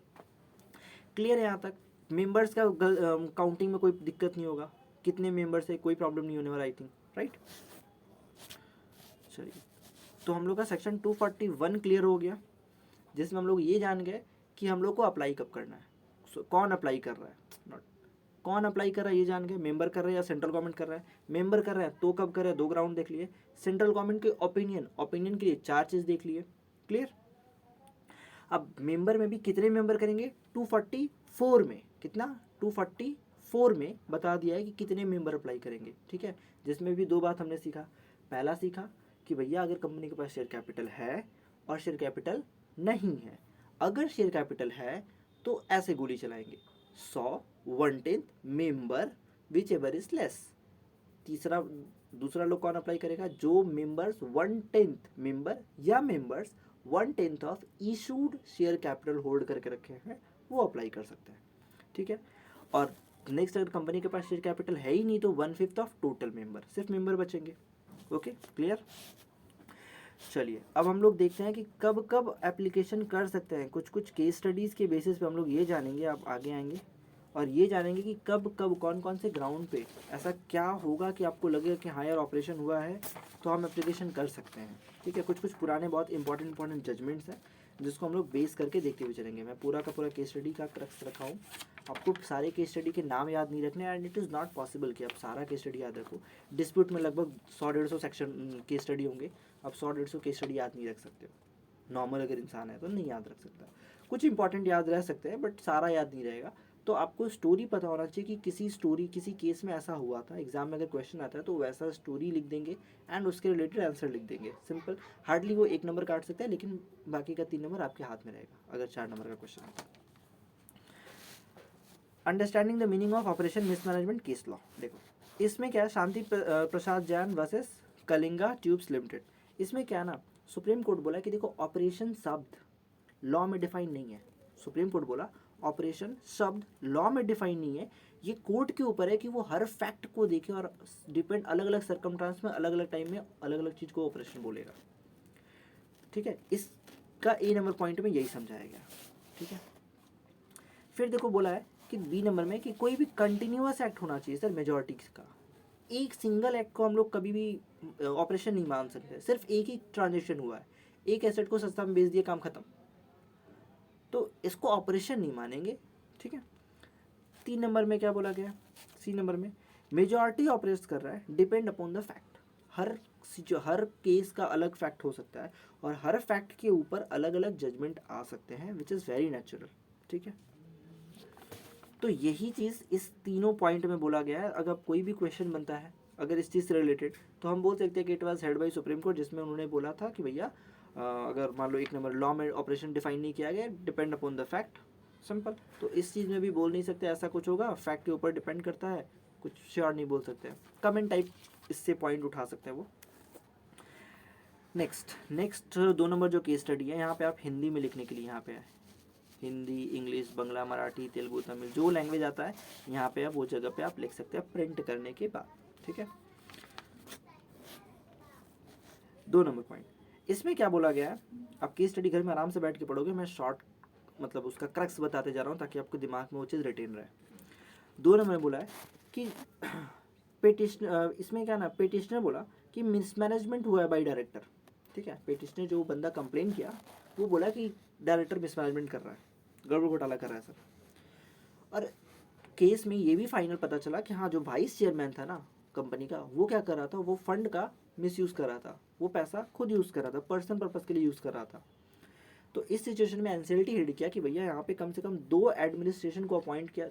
Clear है यहाँ तक। मेंबर्स का काउंटिंग में कोई दिक्कत नहीं होगा, कितने मेंबर्स है कोई प्रॉब्लम नहीं होने वाला, आई थिंक, राइट। चलिए, तो हम लोग का सेक्शन 241 क्लियर हो गया, जिसमें हम लोग ये जान गए कि हम लोग को अप्लाई कब करना है, कौन अप्लाई कर रहा है, नॉट कौन अप्लाई कर रहा है, ये जान गए। मेंबर कर रहा है या सेंट्रल गवर्नमेंट कर रहा है, मेंबर कर रहा है तो कब कर रहा है, 2 ग्राउंड देख लिए। सेंट्रल गवर्नमेंट के ओपिनियन के लिए 4 चीज़ देख लिए, क्लियर। अब मेंबर में भी कितने मेंबर करेंगे, 244 में, कितना 244 में बता दिया है कि कितने मेंबर अप्लाई करेंगे, ठीक है। जिसमें भी 2 बात हमने सीखा। पहला सीखा कि भैया अगर कंपनी के पास शेयर कैपिटल है और शेयर कैपिटल नहीं है, अगर शेयर कैपिटल है तो ऐसे गोली चलाएंगे, 100 1/10 member which ever is less. दूसरा लोग कौन अप्लाई करेगा, जो मेंबर्स 1/10 मेंबर या members 1/10 of issued share capital hold करके रखे हैं वो अप्लाई कर सकते हैं, ठीक है। और नेक्स्ट, अगर कंपनी के पास शेयर कैपिटल है ही नहीं तो 1/5 ऑफ टोटल मेंबर, सिर्फ मेंबर बचेंगे। Okay, clear. चलिए, अब हम लोग देखते हैं कि कब कब एप्लीकेशन कर सकते हैं। कुछ कुछ केस स्टडीज़ के बेसिस पे हम लोग ये जानेंगे, आप आगे आएंगे और ये जानेंगे कि कब कब कौन कौन से ग्राउंड पे ऐसा क्या होगा कि आपको लगेगा कि हाँ यार ऑपरेशन हुआ है तो हम एप्लीकेशन कर सकते हैं, ठीक है। कुछ कुछ पुराने बहुत इंपॉर्टेंट जजमेंट्स हैं जिसको हम लोग बेस करके देखते हुए चलेंगे। मैं पूरा का पूरा केस स्टडी का क्रक्स रखा हूँ। आपको सारे केस स्टडी के नाम याद नहीं रखने, and it is not possible कि आप सारा केस स्टडी याद रखो। डिस्प्यूट में लगभग 100-150 सेक्शन केस स्टडी होंगे, आप 100-150 केस स्टडी याद नहीं रख सकते हो। नॉर्मल अगर इंसान है तो नहीं याद रख सकता। कुछ इंपॉर्टेंट याद रह सकते हैं बट सारा याद नहीं रहेगा। तो आपको स्टोरी पता होना चाहिए कि किसी केस में ऐसा हुआ था। एग्जाम में अगर क्वेश्चन आता है तो वैसा स्टोरी लिख देंगे एंड उसके रिलेटेड आंसर लिख देंगे, सिंपल। हार्डली वो 1 नंबर काट सकता है लेकिन बाकी का 3 नंबर आपके हाथ में रहेगा अगर 4 नंबर का क्वेश्चन आता है। Understanding the meaning of operation mismanagement case law. देखो, इसमें क्या है, Shanti Prasad Jain versus Kalinga tubes limited. इसमें क्या है ना, सुप्रीम कोर्ट बोला कि देखो ऑपरेशन शब्द लॉ में डिफाइन नहीं है। सुप्रीम कोर्ट बोला ऑपरेशन शब्द लॉ में डिफाइन नहीं है, ये कोर्ट के ऊपर है कि वो हर फैक्ट को देखे और डिपेंड अलग अलग सरकमस्टांस में अलग अलग टाइम में अलग अलग चीज़ को ऑपरेशन बोलेगा। ठीक है, इसका ए नंबर पॉइंट में यही समझाया गया। ठीक है, फिर देखो बोला है कि बी नंबर में कि कोई भी कंटिन्यूअस एक्ट होना चाहिए सर मेजॉरिटी का। एक सिंगल एक्ट को हम लोग कभी भी ऑपरेशन नहीं मान सकते। सिर्फ एक ही ट्रांजेक्शन हुआ है, एक एसेट को सस्ता में बेच दिया, काम खत्म, तो इसको ऑपरेशन नहीं मानेंगे। ठीक है, 3 नंबर में क्या बोला गया, सी नंबर में मेजॉरिटी ऑपरेट कर रहा है depend upon the fact. Her case का अलग फैक्ट हो सकता है और हर फैक्ट के ऊपर अलग अलग जजमेंट आ सकते हैं, विच इज़ वेरी नेचुरल। ठीक है, तो यही चीज़ इस तीनों पॉइंट में बोला गया है। अगर कोई भी क्वेश्चन बनता है अगर इस चीज़ से रिलेटेड, तो हम बोल सकते हैं कि it was held by Supreme Court, जिसमें उन्होंने बोला था कि भैया अगर मान लो 1 नंबर लॉ में ऑपरेशन डिफाइन नहीं किया गया, depend upon the fact, simple. तो इस चीज़ में भी बोल नहीं सकते ऐसा कुछ होगा, फैक्ट के ऊपर डिपेंड करता है, कुछ श्योर नहीं बोल सकते। कमेंट टाइप इससे पॉइंट उठा सकते हैं वो। नेक्स्ट 2 नंबर जो केस स्टडी है, यहाँ पे आप हिंदी में लिखने के लिए यहाँ पे है, हिंदी, इंग्लिश, बंगला, मराठी, तेलुगु, तमिल, जो लैंग्वेज आता है यहाँ पे आप वो जगह पे आप लिख सकते हैं प्रिंट करने के बाद। ठीक है, 2 नंबर पॉइंट, इसमें क्या बोला गया है, आप केस स्टडी घर में आराम से बैठ के पढ़ोगे, मैं शॉर्ट मतलब उसका क्रक्स बताते जा रहा हूँ ताकि आपको दिमाग में वो चीज़ रिटेन रहे। 2 नंबर में बोला है कि पेटिशनर, इसमें क्या ना, पेटिशनर बोला कि मिसमैनेजमेंट हुआ है बाई डायरेक्टर। ठीक है, पेटिशनर जो बंदा कंप्लेन किया वो बोला कि डायरेक्टर मिसमैनेजमेंट कर रहा है, गड़बड़ घोटाला कर रहा है सर। और केस में ये भी फाइनल पता चला कि हाँ, जो वाइस चेयरमैन था ना कंपनी का, वो क्या कर रहा था, वो फंड का मिसयूज़ कर रहा था, वो पैसा खुद यूज़ कर रहा था, पर्सनल पर्पज़ के लिए यूज़ कर रहा था। तो इस सिचुएशन में एनसीएलटी हेड किया कि भैया यहाँ पे कम से कम 2 एडमिनिस्ट्रेशन को अपॉइंट किया,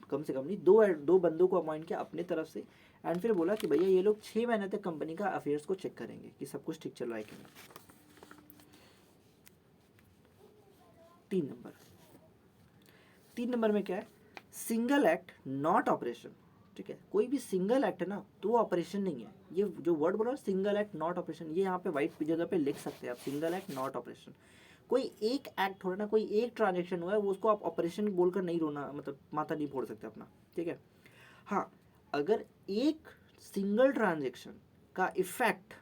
कम से कम नहीं, दो बंदों को अपॉइंट किया अपने तरफ से, एंड फिर बोला कि भैया ये लोग 6 महीने तक कंपनी का अफेयर्स को चेक करेंगे कि सब कुछ ठीक चल रहा है कि नहीं। 3 नंबर में क्या है, सिंगल एक्ट नॉट ऑपरेशन। ठीक है, कोई भी सिंगल एक्ट है ना तो वो ऑपरेशन नहीं है। ये जो वर्ड बोला सिंगल एक्ट नॉट ऑपरेशन, ये यहाँ पे वाइट जगह पे लिख सकते हैं आप, सिंगल एक्ट नॉट ऑपरेशन। कोई एक एक्ट हो रहा है ना, कोई एक ट्रांजेक्शन हुआ है, वो उसको आप ऑपरेशन बोलकर नहीं रोना, मतलब माथा नहीं फोड़ सकते अपना। ठीक है, हाँ, अगर एक सिंगल ट्रांजेक्शन का इफेक्ट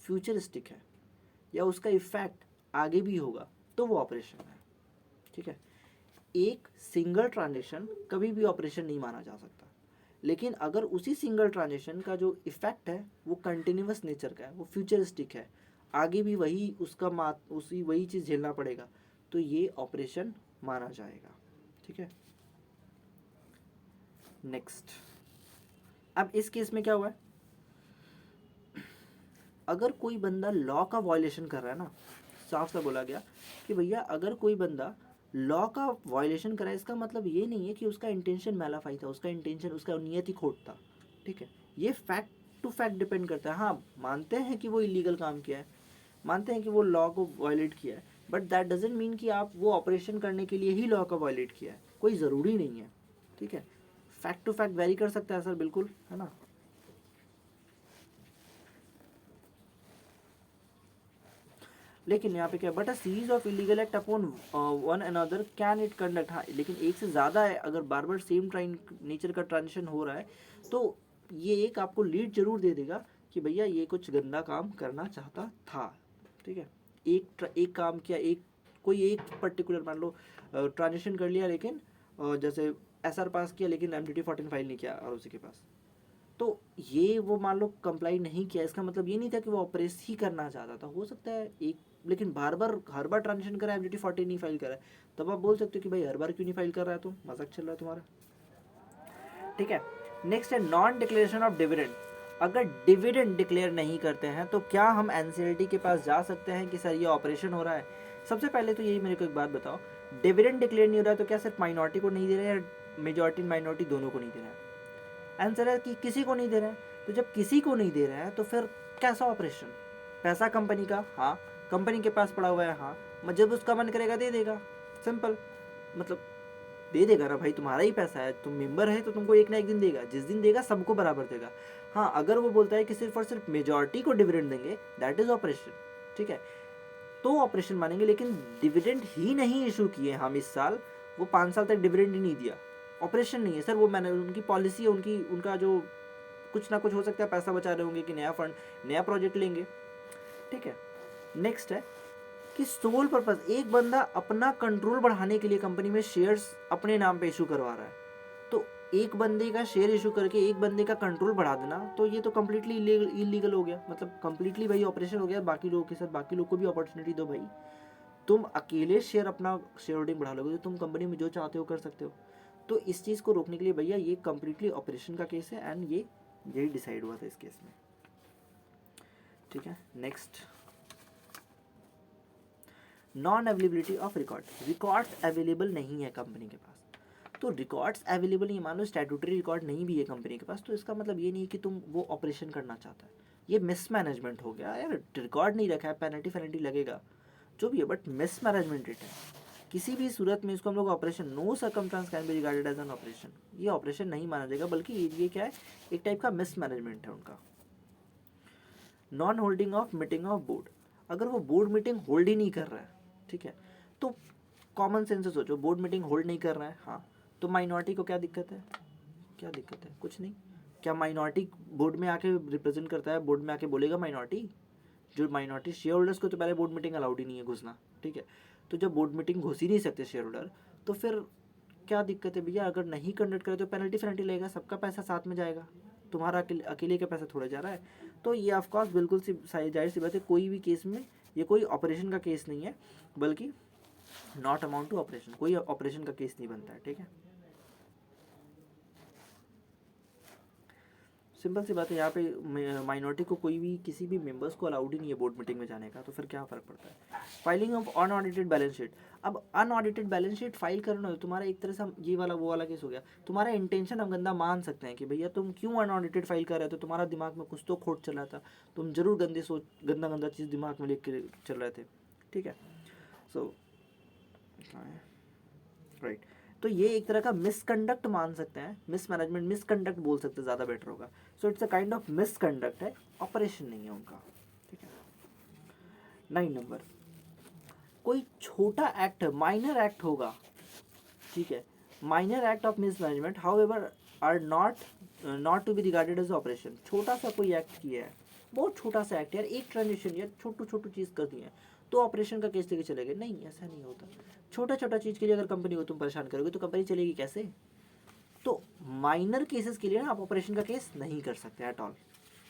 फ्यूचरिस्टिक है या उसका इफेक्ट आगे भी होगा तो वो ऑपरेशन है। ठीक है, एक सिंगल ट्रांजेक्शन कभी भी ऑपरेशन नहीं माना जा सकता, लेकिन अगर उसी सिंगल ट्रांजेक्शन का जो इफेक्ट है वो कंटिन्यूअस नेचर का है, वो फ्यूचरिस्टिक है, आगे भी वही उसका वही चीज़ झेलना पड़ेगा, तो ये ऑपरेशन माना जाएगा। ठीक है, नेक्स्ट, अब इस केस में क्या हुआ है, अगर कोई बंदा लॉ का वायलेशन कर रहा है ना, साफ साफ बोला गया कि भैया अगर कोई बंदा लॉ का वायलेशन करा है, इसका मतलब ये नहीं है कि उसका इंटेंशन मैलाफाई था, उसका इंटेंशन, उसका नियत ही खोट था। ठीक है, ये फैक्ट टू फैक्ट डिपेंड करता है। हाँ, मानते हैं कि वो इलीगल काम किया है, मानते हैं कि वो लॉ को वायलेट किया है, बट दैट डजेंट मीन कि आप वो ऑपरेशन करने के लिए ही लॉ का वायलेट किया है, कोई ज़रूरी नहीं है। ठीक है, फैक्ट टू फैक्ट वेरी कर सकता है सर, बिल्कुल, है ना। लेकिन यहाँ पे क्या, but a series of illegal act upon one another can it conduct. हाँ, लेकिन एक से ज़्यादा है, अगर बार बार सेम नेचर का ट्रांजेक्शन हो रहा है तो ये एक आपको लीड जरूर दे देगा कि भैया ये कुछ गंदा काम करना चाहता था। ठीक है, एक काम किया, कोई एक पर्टिकुलर मान लो ट्रांजेक्शन कर लिया, लेकिन जैसे SR पास किया लेकिन MDT 14 फाइल नहीं किया ROC के पास, तो ये वो मान लो कंप्लाई नहीं किया, इसका मतलब ये नहीं था कि वो ऑपरेस ही करना चाहता था। हो सकता है एक, लेकिन हर बार ट्रांजेक्शन करा है, MDT 14 नहीं फाइल करा है, तब आप बोल सकते हो कि भाई हर बार क्यों नहीं फाइल कर रहा है, तुम मजाक चल रहा है तुम्हारा। ठीक है, नेक्स्ट है नॉन डिक्लेरेशन ऑफ डिविडेंड। अगर डिविडेंड डिक्लेयर नहीं करते हैं तो क्या हम एनसीएलटी के पास जा सकते हैं कि सर ये ऑपरेशन हो रहा है। सबसे पहले तो यही मेरे को एक बात बताओ, डिविडेंड डिक्लेयर नहीं हो रहा है तो क्या सिर्फ माइनॉरिटी को नहीं दे रहे हैं या मेजॉरिटी माइनॉरिटी दोनों को नहीं दे रहे हैं। आंसर है कि किसी को नहीं दे रहे हैं। तो जब किसी को नहीं दे रहे हैं तो फिर कैसा ऑपरेशन, पैसा कंपनी का, हाँ कंपनी के पास पड़ा हुआ है, हाँ जब उसका मन करेगा दे देगा, सिंपल। मतलब दे देगा ना भाई, तुम्हारा ही पैसा है, तुम मेंबर है तो तुमको एक ना एक दिन देगा, जिस दिन देगा सबको बराबर देगा। हाँ, अगर वो बोलता है कि सिर्फ और सिर्फ मेजॉरिटी को डिविडेंड देंगे, दैट इज ऑपरेशन, ठीक है, तो ऑपरेशन मानेंगे। लेकिन डिविडेंड ही नहीं इशू किए हम इस साल, वो 5 साल तक डिविडेंड ही नहीं दिया, ऑपरेशन नहीं है सर। वो मैंने उनकी पॉलिसी है, उनका जो कुछ ना कुछ हो सकता है, पैसा बचा रहे होंगे कि नया फंड, नया प्रोजेक्ट लेंगे, ठीक है। नेक्स्ट है कि सोल पर्पस, एक बंदा अपना कंट्रोल बढ़ाने के लिए कंपनी में शेयर्स अपने नाम पे इशू करवा रहा है, तो एक बंदे का शेयर इशू करके एक बंदे का कंट्रोल बढ़ा देना, तो ये तो कम्प्लीटली इलीगल हो गया, मतलब कम्प्लीटली भाई ऑपरेशन हो गया। बाकी लोगों के साथ बाकी लोग को भी अपॉर्चुनिटी दो भाई, तुम अकेले शेयर अपना शेयर होल्डिंग बढ़ा लोगे तो तुम कंपनी में जो चाहते हो कर सकते हो। तो इस चीज़ को रोकने के लिए भैया ये कम्प्लीटली ऑपरेशन का केस है, एंड यही डिसाइड हुआ था इस केस में, ठीक है। Next, non availability of records available नहीं है कंपनी के पास। तो रिकॉर्ड्स अवेलेबल नहीं, मान लो स्टैट्यूटरी रिकॉर्ड नहीं भी है कंपनी के पास, तो इसका मतलब ये नहीं है कि तुम वो ऑपरेशन करना चाहता है, ये मिसमैनेजमेंट हो गया यार। रिकॉर्ड नहीं रखा है, पेनल्टी लगेगा जो भी है, बट मिसमैनेजमेंट इट है। किसी भी सूरत में इसको हम लोग operation, no circumstance can be regarded as an operation, ये ऑपरेशन नहीं माना जाएगा, बल्कि ये क्या है, एक टाइप का मिसमैनेजमेंट है उनका। Non holding of meeting of board, अगर वो बोर्ड मीटिंग होल्ड ही नहीं कर रहा है, ठीक है, तो कॉमन सेंस से सोचो, बोर्ड मीटिंग होल्ड नहीं कर रहा है, हाँ, तो माइनॉरिटी को क्या दिक्कत है, क्या दिक्कत है, कुछ नहीं। क्या माइनॉरिटी बोर्ड में आके रिप्रेजेंट करता है, बोर्ड में आके बोलेगा माइनॉरिटी, जो माइनॉरिटी शेयर होल्डर्स को तो पहले बोर्ड मीटिंग अलाउड ही नहीं है घुसना, ठीक है। तो जब बोर्ड मीटिंग घुस ही नहीं सकते शेयर होल्डर, तो फिर क्या दिक्कत है भैया, अगर नहीं कंडक्ट करे तो पेनल्टी लगेगा, सबका पैसा साथ में जाएगा, तुम्हारा अकेले का पैसा थोड़ा जा रहा है। तो ये ऑफकोर्स बिल्कुल सी जाहिर सी बात है, कोई भी केस में ये कोई ऑपरेशन का केस नहीं है, बल्कि नॉट अमाउंट टू ऑपरेशन, कोई ऑपरेशन का केस नहीं बनता है, ठीक है। सिंपल सी बात है, यहाँ पे माइनॉरिटी को कोई भी किसी भी मेंबर्स को अलाउड ही नहीं है बोर्ड मीटिंग में जाने का, तो फिर क्या फ़र्क पड़ता है। Filing of unaudited balance sheet, अब अनऑडिटेड बैलेंस शीट फाइल करना हो तुम्हारा, एक तरह से ये वाला वो वाला केस हो गया, तुम्हारा इंटेंशन हम गंदा मान सकते हैं कि भैया तुम क्यों अनऑडिटेड फाइल कर रहे थे, तुम्हारा दिमाग में कुछ तो खोट चल रहा था, तुम जरूर गंदा चीज़ दिमाग में लेके चल रहे थे, ठीक है। सो राइट, तो ये एक तरह का मिसकंडक्ट मान सकते हैं, मिसमैनेजमेंट, मिसकंडक्ट बोल सकते हैं, ज़्यादा बेटर होगा। So it's a kind of misconduct है, ऑपरेशन नहीं है उनका, ठीक है। 9 नंबर, कोई छोटा एक्ट, माइनर एक्ट होगा, ठीक है, minor act of mismanagement however are not to be regarded as operation. छोटा सा कोई एक्ट किया है, बहुत छोटा सा एक्ट यार, एक ट्रांजेक्शन या छोटू चीज़ कर दी है, तो ऑपरेशन का केस लेके चलेंगे, नहीं ऐसा नहीं होता। छोटा चीज़ के लिए अगर कंपनी को तुम परेशान करोगे तो कंपनी चलेगी कैसे। तो माइनर केसेस के लिए ना आप ऑपरेशन का केस नहीं कर सकते एट ऑल,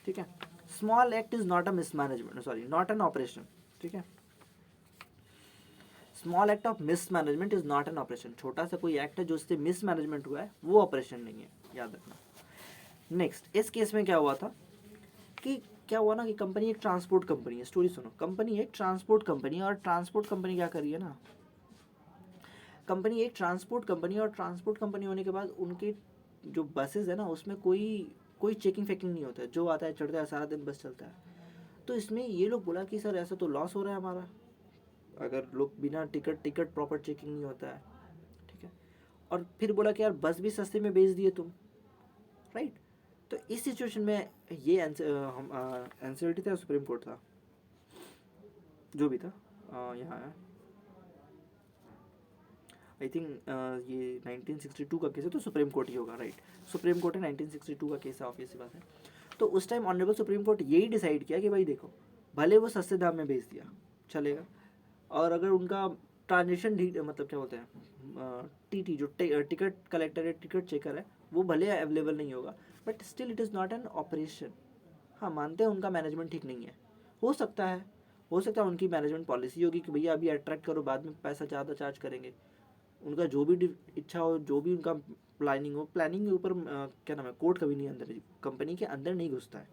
ठीक है। Small act is not a mismanagement, sorry not an operation, ठीक है। Small act of mismanagement is not an operation, छोटा सा कोई एक्ट है जो उससे मिसमैनेजमेंट हुआ है, वो ऑपरेशन नहीं है, याद रखना। नेक्स्ट, इस केस में क्या हुआ था कि क्या हुआ ना कि कंपनी एक ट्रांसपोर्ट कंपनी है, स्टोरी सुनो, कंपनी एक ट्रांसपोर्ट कंपनी है, और ट्रांसपोर्ट कंपनी क्या करी है ना, कंपनी एक ट्रांसपोर्ट कंपनी, और ट्रांसपोर्ट कंपनी होने के बाद उनके जो बसेस है ना, उसमें कोई चेकिंग फेकिंग नहीं होता है, जो आता है चढ़ता है, सारा दिन बस चलता है। तो इसमें ये लोग बोला कि सर ऐसा तो लॉस हो रहा है हमारा, अगर लोग बिना टिकट प्रॉपर चेकिंग नहीं होता है, ठीक है। और फिर बोला कि यार बस भी सस्ते में बेच दिए तुम, राइट। तो इस सिचुएशन में ये एनसीएलटी था, सुप्रीम कोर्ट था, जो भी था, यहाँ है आई थिंक, ये 1962 का केस है, तो सुप्रीम कोर्ट ही होगा, राइट। सुप्रीम कोर्ट है, 1962 का केस है, ऑब्वियस सी बात है। तो उस टाइम ऑनरेबल सुप्रीम कोर्ट यही डिसाइड किया कि भाई देखो, भले वो सस्ते दाम में बेच दिया चलेगा, और अगर उनका ट्रांजेक्शन मतलब क्या बोलते हैं, टीटी जो टिकट कलेक्टर है, टिकट चेकर है, वो भले अवेलेबल नहीं होगा, but still it is not an operation. हाँ, मानते हैं उनका मैनेजमेंट ठीक नहीं है, हो सकता है उनकी मैनेजमेंट पॉलिसी होगी कि भैया अभी अट्रैक्ट करो, बाद में पैसा ज़्यादा चार्ज करेंगे, उनका जो भी इच्छा हो, जो भी उनका प्लानिंग हो, प्लानिंग के ऊपर क्या नाम है, कोर्ट कभी नहीं अंदर, कंपनी के अंदर नहीं घुसता है,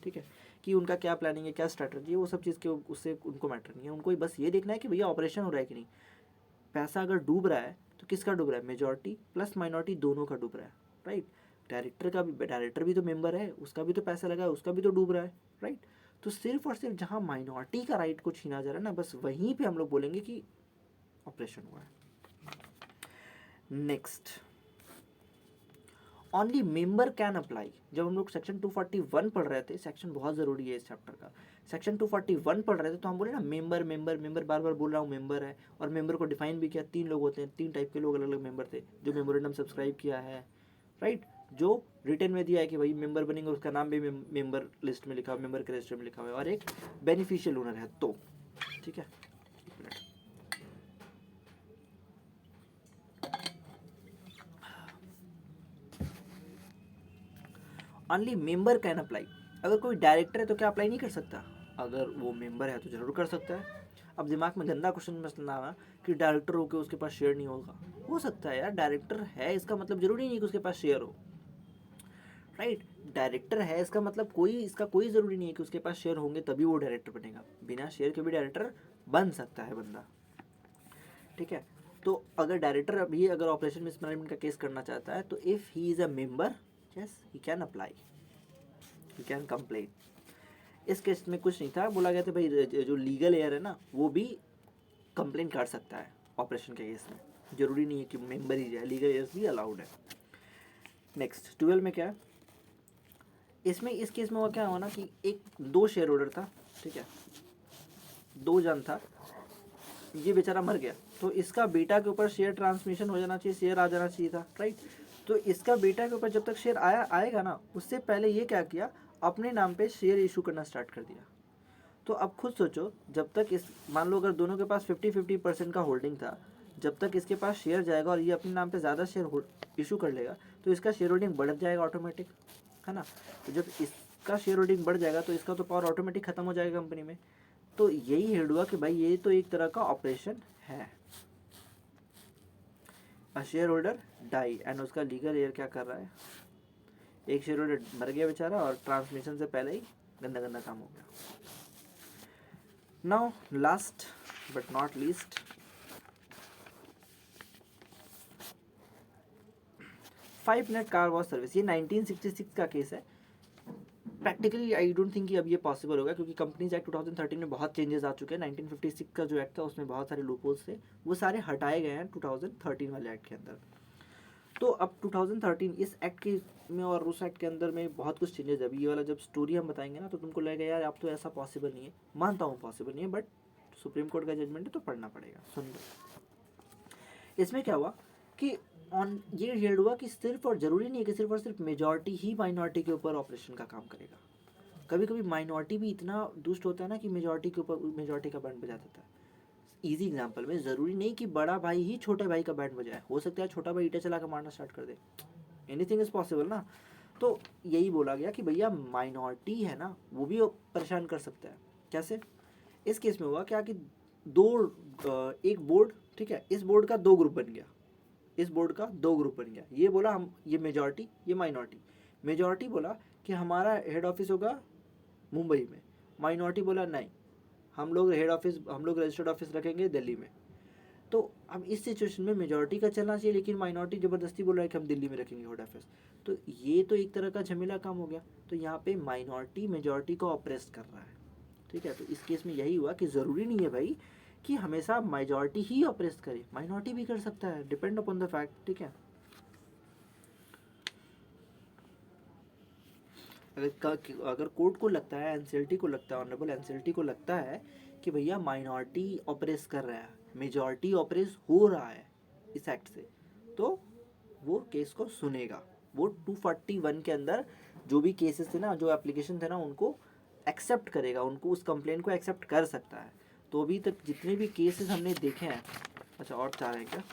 ठीक है, कि उनका क्या प्लानिंग है, क्या स्ट्रैटेजी है, वो सब चीज़ के उससे उनको मैटर नहीं है, उनको बस ये देखना है कि भैया ऑपरेशन हो रहा है कि नहीं। पैसा अगर डूब रहा है तो किसका डूब रहा है, मेजॉरिटी प्लस माइनॉरिटी दोनों का डूब रहा है, राइट। डायरेक्टर भी तो मेंबर है, उसका भी तो पैसा लगा है, उसका भी तो डूब रहा है, राइट। तो सिर्फ और सिर्फ जहाँ माइनॉरिटी का राइट को छीना जा रहा है ना, बस वहीं पे हम लोग बोलेंगे कि ऑपरेशन हुआ है। Next, only member can apply. जब हम लोग सेक्शन 241 पढ़ रहे थे, सेक्शन बहुत ज़रूरी है इस चैप्टर का, सेक्शन 241 पढ़ रहे थे तो हम बोले ना मेंबर मेंबर मेंबर, बार बार बोल रहा हूँ मेंबर है, और मेंबर को डिफाइन भी किया, 3 लोग होते हैं, 3 टाइप के लोग अलग अलग मेंबर थे, जो मेमोरेंडम सब्सक्राइब किया है, राइट, जो रिटर्न में दिया है कि भाई मेंबर बनेंगे, उसका नाम भी मेंबर लिस्ट में लिखा हुआ, मेंबर के रजिस्टर में लिखा हुआ है, और एक बेनिफिशियल ओनर है, तो ठीक है। Only member can apply. अगर कोई डायरेक्टर है तो क्या अप्लाई नहीं कर सकता? अगर वो मेंबर है तो जरूर कर सकता है। अब दिमाग में गंदा क्वेश्चन मत लाना कि डायरेक्टर हो के उसके पास शेयर नहीं होगा, हो सकता है यार, डायरेक्टर है इसका मतलब जरूरी नहीं कि उसके पास शेयर हो, राइट। डायरेक्टर है इसका मतलब इसका कोई ज़रूरी नहीं है कि उसके पास शेयर होंगे तभी वो डायरेक्टर बनेगा, बिना शेयर के भी डायरेक्टर बन सकता है बंदा, ठीक है। तो अगर डायरेक्टर अभी अगर ऑपरेशन मिसमैनेजमेंट का केस करना चाहता है तो if he is a member, yes he can apply, he can complain. इस केस में कुछ नहीं था, बोला गया था भाई जो लीगल एयर है ना वो भी कंप्लेन कर सकता है ऑपरेशन के केस में, जरूरी नहीं है कि मेंबर ही जाए, लीगल एयर्स भी अलाउड है। नेक्स्ट 12 में क्या है, इसमें इस केस में वो क्या हुआ ना कि एक 2 शेयर होल्डर था, ठीक है, 2 जन था, ये बेचारा मर गया, तो इसका बेटा के ऊपर शेयर ट्रांसमिशन हो जाना चाहिए, शेयर आ जाना चाहिए था, राइट। तो इसका बेटा के ऊपर जब तक शेयर आएगा ना, उससे पहले ये क्या किया, अपने नाम पे शेयर इशू करना स्टार्ट कर दिया। तो अब खुद सोचो, जब तक इस मान लो अगर दोनों के पास 50-50% का होल्डिंग था, जब तक इसके पास शेयर जाएगा और ये अपने नाम पे ज़्यादा शेयर इशू कर लेगा तो इसका शेयर होल्डिंग बढ़ जाएगा ऑटोमेटिक, है ना। तो जब इसका शेयर होल्डिंग बढ़ जाएगा तो इसका तो पावर ऑटोमेटिक खत्म हो जाएगा कंपनी में। तो यही हेड हुआ कि भाई ये तो एक तरह का ऑपरेशन है, a share holder die and उसका लीगल एयर क्या कर रहा है, एक शेयर होल्डर मर गया बेचारा और ट्रांसमिशन से पहले ही गंदा गंदा काम हो गया। Now last but not least, five minute car wash service. ये 1966 का केस है। प्रैक्टिकली आई डोंट थिंक कि अब ये पॉसिबल होगा, क्योंकि कंपनीज एक्ट 2013 में बहुत चेंजेस आ चुके हैं। 1956 का जो एक्ट था उसमें बहुत सारे लूपहोल्स थे, वो सारे हटाए गए हैं 2013 वाले एक्ट के अंदर। तो अब 2013 इस एक्ट के में और उस एक्ट के अंदर में बहुत कुछ चेंजेस है। अभी ये वाला जब स्टोरी हम बताएंगे ना तो तुमको लगेगा यार अब तो ऐसा पॉसिबल नहीं है, मानता हूँ पॉसिबल नहीं है, बट सुप्रीम कोर्ट का जजमेंट है तो पढ़ना पड़ेगा। सुन लो इसमें क्या हुआ कि ऑन ये हेल्ड हुआ कि सिर्फ और ज़रूरी नहीं है कि सिर्फ और सिर्फ मेजॉरिटी ही माइनॉरिटी के ऊपर ऑपरेशन का काम करेगा। कभी कभी माइनॉरिटी भी इतना दुष्ट होता है ना कि मेजॉरिटी के ऊपर मेजॉरिटी का बैंड बजा देता है। इजी एग्जांपल में, ज़रूरी नहीं कि बड़ा भाई ही छोटे भाई का बैंड बजाए, हो सकता है छोटा भाई ईंटें चला कर मारना स्टार्ट कर दे, एनीथिंग इज़ पॉसिबल ना। तो यही बोला गया कि भैया माइनॉरिटी है ना वो भी परेशान कर सकता है। कैसे? इस केस में हुआ क्या कि एक बोर्ड, ठीक है, इस बोर्ड का 2 ग्रुप बन गया, इस बोर्ड का 2 ग्रुप बन गया। ये बोला हम, ये मेजॉरिटी, ये माइनॉरिटी। मेजॉरिटी बोला कि हमारा हेड ऑफिस होगा मुंबई में, माइनॉरिटी बोला नहीं, हम लोग रजिस्टर्ड ऑफिस रखेंगे दिल्ली में। तो अब इस सिचुएशन में मेजॉरिटी का चलना चाहिए, लेकिन माइनॉरिटी ज़बरदस्ती बोल रहा है कि हम दिल्ली में रखेंगे हेड ऑफिस। तो ये तो एक तरह का झमेला काम हो गया। तो यहाँ पे माइनॉरिटी मेजॉरिटी को ऑप्रेस कर रहा है, ठीक है। तो इस केस में यही हुआ कि ज़रूरी नहीं है भाई कि हमेशा मेजॉरिटी ही ऑप्रेस करे, माइनॉरिटी भी कर सकता है, डिपेंड अपॉन द फैक्ट, ठीक है। अगर कोर्ट को लगता है, एनसीएलटी को लगता है, ऑनरेबल एनसीएलटी को लगता है कि भैया माइनॉरिटी ऑपरेस कर रहा है, मेजॉरिटी ऑपरेस हो रहा है इस एक्ट से, तो वो केस को सुनेगा। वो 241 के अंदर जो भी केसेस थे ना, जो एप्लीकेशन थे ना, उनको एक्सेप्ट करेगा, उनको उस कंप्लेन को एक्सेप्ट कर सकता है। तो अभी तक जितने भी केसेस हमने देखे हैं, अच्छा और चाह रहे हैं क्या,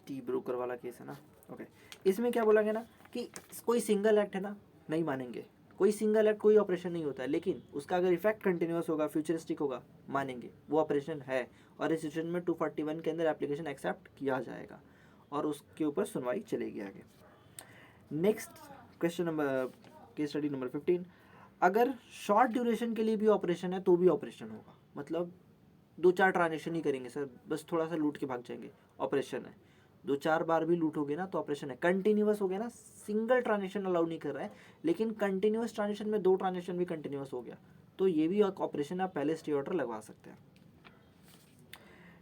टी ब्रोकर वाला केस है ना, ओके। इसमें क्या बोला गया ना कि कोई सिंगल एक्ट है ना, नहीं मानेंगे, कोई सिंगल एक्ट कोई ऑपरेशन नहीं होता है, लेकिन उसका अगर इफेक्ट कंटिन्यूस होगा, फ्यूचरिस्टिक होगा, मानेंगे वो ऑपरेशन है। और इस सिचुएशन में 241 के अंदर एप्लीकेशन एक्सेप्ट किया जाएगा और उसके ऊपर सुनवाई चलेगी आगे। Next question number, case study number 15, अगर शॉर्ट ड्यूरेशन के लिए भी ऑपरेशन है तो भी ऑपरेशन होगा। मतलब 2-4 ट्रांजेक्शन ही करेंगे सर, बस थोड़ा सा लूट के भाग जाएंगे, ऑपरेशन है। 2-4 बार भी लूटोगे ना तो ऑपरेशन है। कंटिन्यूस हो गया ना, सिंगल ट्रांजेक्शन अलाउ नहीं कर रहा है, लेकिन कंटिन्यूस ट्रांजेक्शन में 2 ट्रांजेक्शन भी कंटिन्यूस हो गया तो ये भी ऑपरेशन, आप पहले स्टे ऑर्डर लगवा सकते हैं।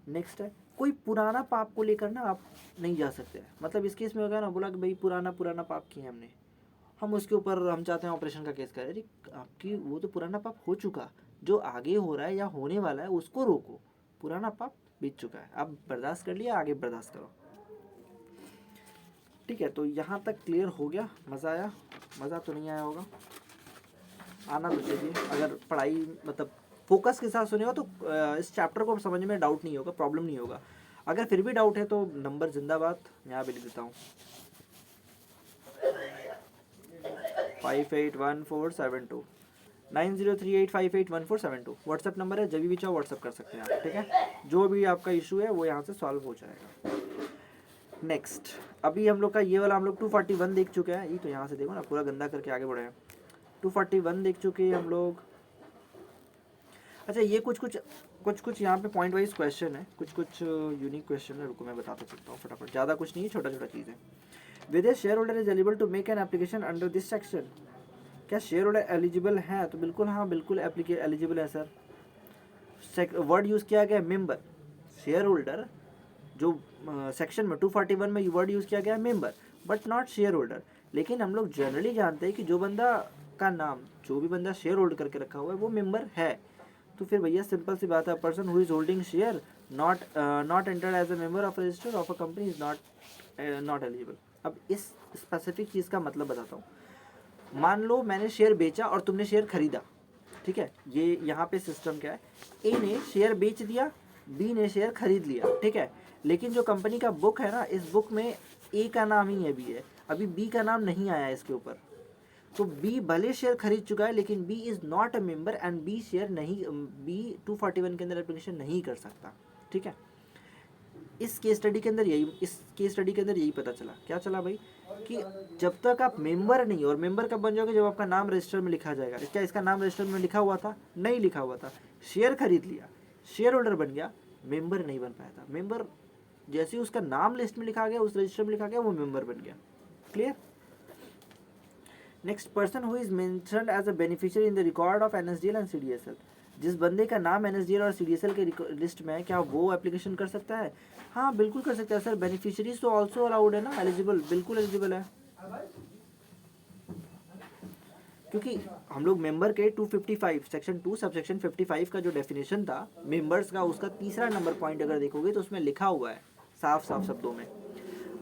नेक्स्ट है कोई पुराना पाप को लेकर ना आप नहीं जा सकते। मतलब इस केस में होगा ना, बोला कि भाई पुराना पाप किया हमने, हम उसके ऊपर हम चाहते हैं ऑपरेशन का केस करें। अरे आपकी वो तो पुराना पाप हो चुका, जो आगे हो रहा है या होने वाला है उसको रोको, पुराना पाप बीत चुका है, आप बर्दाश्त कर लिया, आगे बर्दाश्त करो। ठीक है, तो यहाँ तक क्लियर हो गया। मज़ा आया? मज़ा तो नहीं आया होगा, आना तो चाहिए। अगर पढ़ाई मतलब फोकस के साथ सुने हो तो इस चैप्टर को समझने में डाउट नहीं होगा, प्रॉब्लम नहीं होगा। अगर फिर भी डाउट है तो नंबर जिंदाबाद मैं यहाँ भी लिख देता हूँ 581472 9038581472 व्हाट्सएप नंबर है, जब भी चाहो व्हाट्सएप कर सकते हैं आप। ठीक है, जो भी आपका इशू है वो यहाँ से सॉल्व हो जाएगा। नेक्स्ट, अभी हम लोग का ये वाला हम लोग 241 देख चुके हैं। ये तो यहाँ से देखो ना, पूरा गंदा करके आगे बढ़े हैं। 241 देख चुके हैं हम लोग। अच्छा, ये कुछ यहाँ पे पॉइंट वाइज क्वेश्चन है, कुछ यूनिक क्वेश्चन है। रुको मैं बताता चलता हूँ फटाफट, ज़्यादा कुछ नहीं है, छोटा छोटा चीज़ है। With share holder is eligible to make an application under this section. क्या शेयर होल्डर एलिजिबल है? तो बिल्कुल हाँ, बिल्कुल एलिजिबल है सर। वर्ड यूज़ किया गया मेंबर। शेयर होल्डर जो सेक्शन में 241 में वर्ड यूज़ किया गया है member, but not share holder. लेकिन हम लोग जनरली जानते हैं कि जो बंदा का नाम जो भी बंदा शेयर होल्ड करके रखा हुआ है वो मेंबर है। तो फिर भैया सिंपल सी बात है, person who is holding share not entered as a member of register of a company is not eligible. अब इस स्पेसिफिक चीज़ का मतलब बताता हूँ। मान लो मैंने शेयर बेचा और तुमने शेयर खरीदा। ठीक है, ये यहाँ पे सिस्टम क्या है, ए ने शेयर बेच दिया, बी ने शेयर खरीद लिया। ठीक है, लेकिन जो कंपनी का बुक है ना, इस बुक में ए का नाम ही अभी है, अभी बी का नाम नहीं आया इसके ऊपर। तो बी भले शेयर खरीद चुका है, लेकिन B is not a member and B share नहीं, बी 241 के अंदर एप्लीकेशन नहीं कर सकता। ठीक है, इस केस स्टडी के अंदर यही पता चला। क्या चला भाई, कि जब तक आप मेंबर नहीं, और मेंबर कब बन जाओगे, जब आपका नाम रजिस्टर में लिखा जाएगा। क्या इसका नाम रजिस्टर में लिखा हुआ था? नहीं लिखा हुआ था। शेयर खरीद लिया, शेयर होल्डर बन गया, मेंबर नहीं बन पाया था। मेंबर जैसे ही उसका नाम लिस्ट में लिखा गया, उस रजिस्टर में लिखा गया, वो मेंबर बन गया। Clear? Next, person who is mentioned as a beneficiary in the record of NSDL and CDSL. जिस बंदे का नाम एनएसडीएल और सीडीएसएल के लिस्ट में है, क्या वो एप्लीकेशन कर सकता है? हाँ बिल्कुल कर सकता है सर। बेनिफिशियरीज तो ऑल्सो अलाउड है ना, एलिजिबल, बिल्कुल एलिजिबल है। क्योंकि हम लोग मेंबर के 255 सेक्शन 2 सब सेक्शन 55 का जो डेफिनेशन था मेंबर्स का, उसका तीसरा नंबर पॉइंट अगर देखोगे तो उसमें लिखा हुआ है साफ साफ शब्दों में,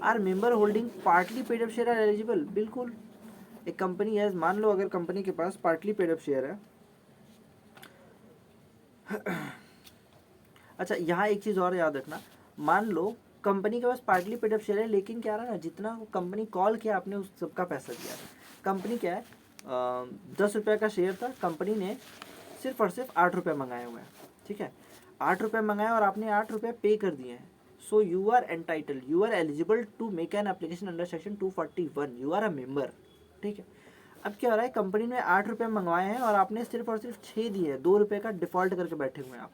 are member holding partly paid up share are eligible. बिल्कुल, एक कंपनी है, मान लो अगर कंपनी के पास पार्टली पेड अप शेयर है। अच्छा, यहाँ एक चीज़ और याद रखना, मान लो कंपनी के पास पार्टली पेड अप शेयर है, लेकिन क्या रहा ना, जितना कंपनी कॉल किया आपने उस सबका पैसा दिया। कंपनी क्या है, 10 रुपये का शेयर था, कंपनी ने सिर्फ और सिर्फ 8 रुपये मंगाए हुए हैं। ठीक है, 8 रुपये मंगाए और आपने 8 रुपये पे कर दिए हैं। So you are entitle, you are eligible to make an application under section 241। You are a member. ठीक है, अब क्या हो रहा है, कंपनी ने 8 रुपये मंगवाए हैं और आपने सिर्फ और सिर्फ 6 दिए हैं, 2 रुपये का डिफ़ॉल्ट करके बैठे हुए हैं आप।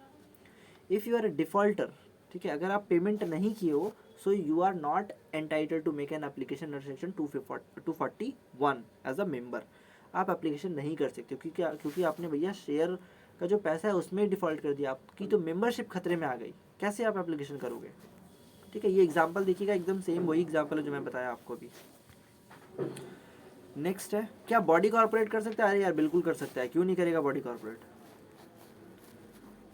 If you are a defaulter, ठीक है, अगर आप पेमेंट नहीं किए हो, so you are not entitle to make an application under section 241 as a member. आप एप्लीकेशन नहीं कर सकते, क्योंकि आपने भैया शेयर का जो पैसा है उसमें डिफ़ॉल्ट कर दिया, आपकी तो मेंबरशिप खतरे में आ गई। कैसे आप एप्लीकेशन करोगे? ठीक है, ये एग्जांपल देखिएगा, एकदम सेम वही एग्जांपल है जो मैं बताया आपको अभी। नेक्स्ट है, क्या बॉडी कॉर्पोरेट कर सकता है? अरे यार बिल्कुल कर सकता है, क्यों नहीं करेगा body corporate.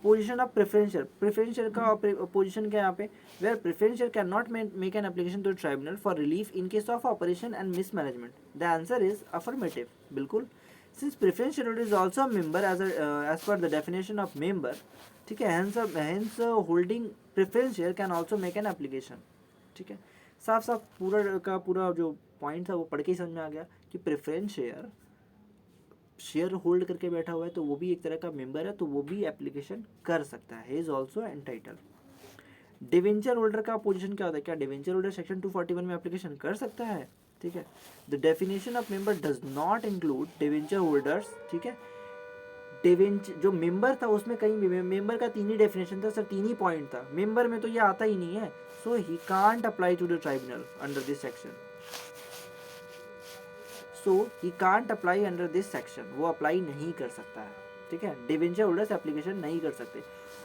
Position of preferential का पोजीशन क्या है यहाँ पे, where preferential can not make an application to tribunal for relief in case of operation and mismanagement. The answer is affirmative, बिल्कुल। Since preferential holder is also a member as per the definition of member. ठीक है, hence holding preference share can also make an application. ठीक है, साफ साफ पूरा का पूरा जो पॉइंट था वो पढ़ के ही समझ में आ गया कि प्रेफरेंस शेयर होल्ड करके बैठा हुआ है तो वो भी एक तरह का मेंबर है, तो वो भी एप्लीकेशन कर सकता है, he is also entitle. Debenture holder का पोजीशन क्या होता है? क्या डिवेंचर होल्डर सेक्शन 241 में एप्लीकेशन कर सकता है? ठीक है, the definition of member does not include debenture holders. ठीक है, जो मेंबर था उसमें कहीं भी मेंबर का 3 ही डेफिनेशन था सर, 3 ही पॉइंट था, मेंबर में तो ये आता ही नहीं है। So he can't apply to the tribunal under this section. So he can't apply under this section, वो अप्लाई नहीं कर सकता है। ठीक है, डिवेंचर होल्डर्स एप्लीकेशन नहीं कर सकते।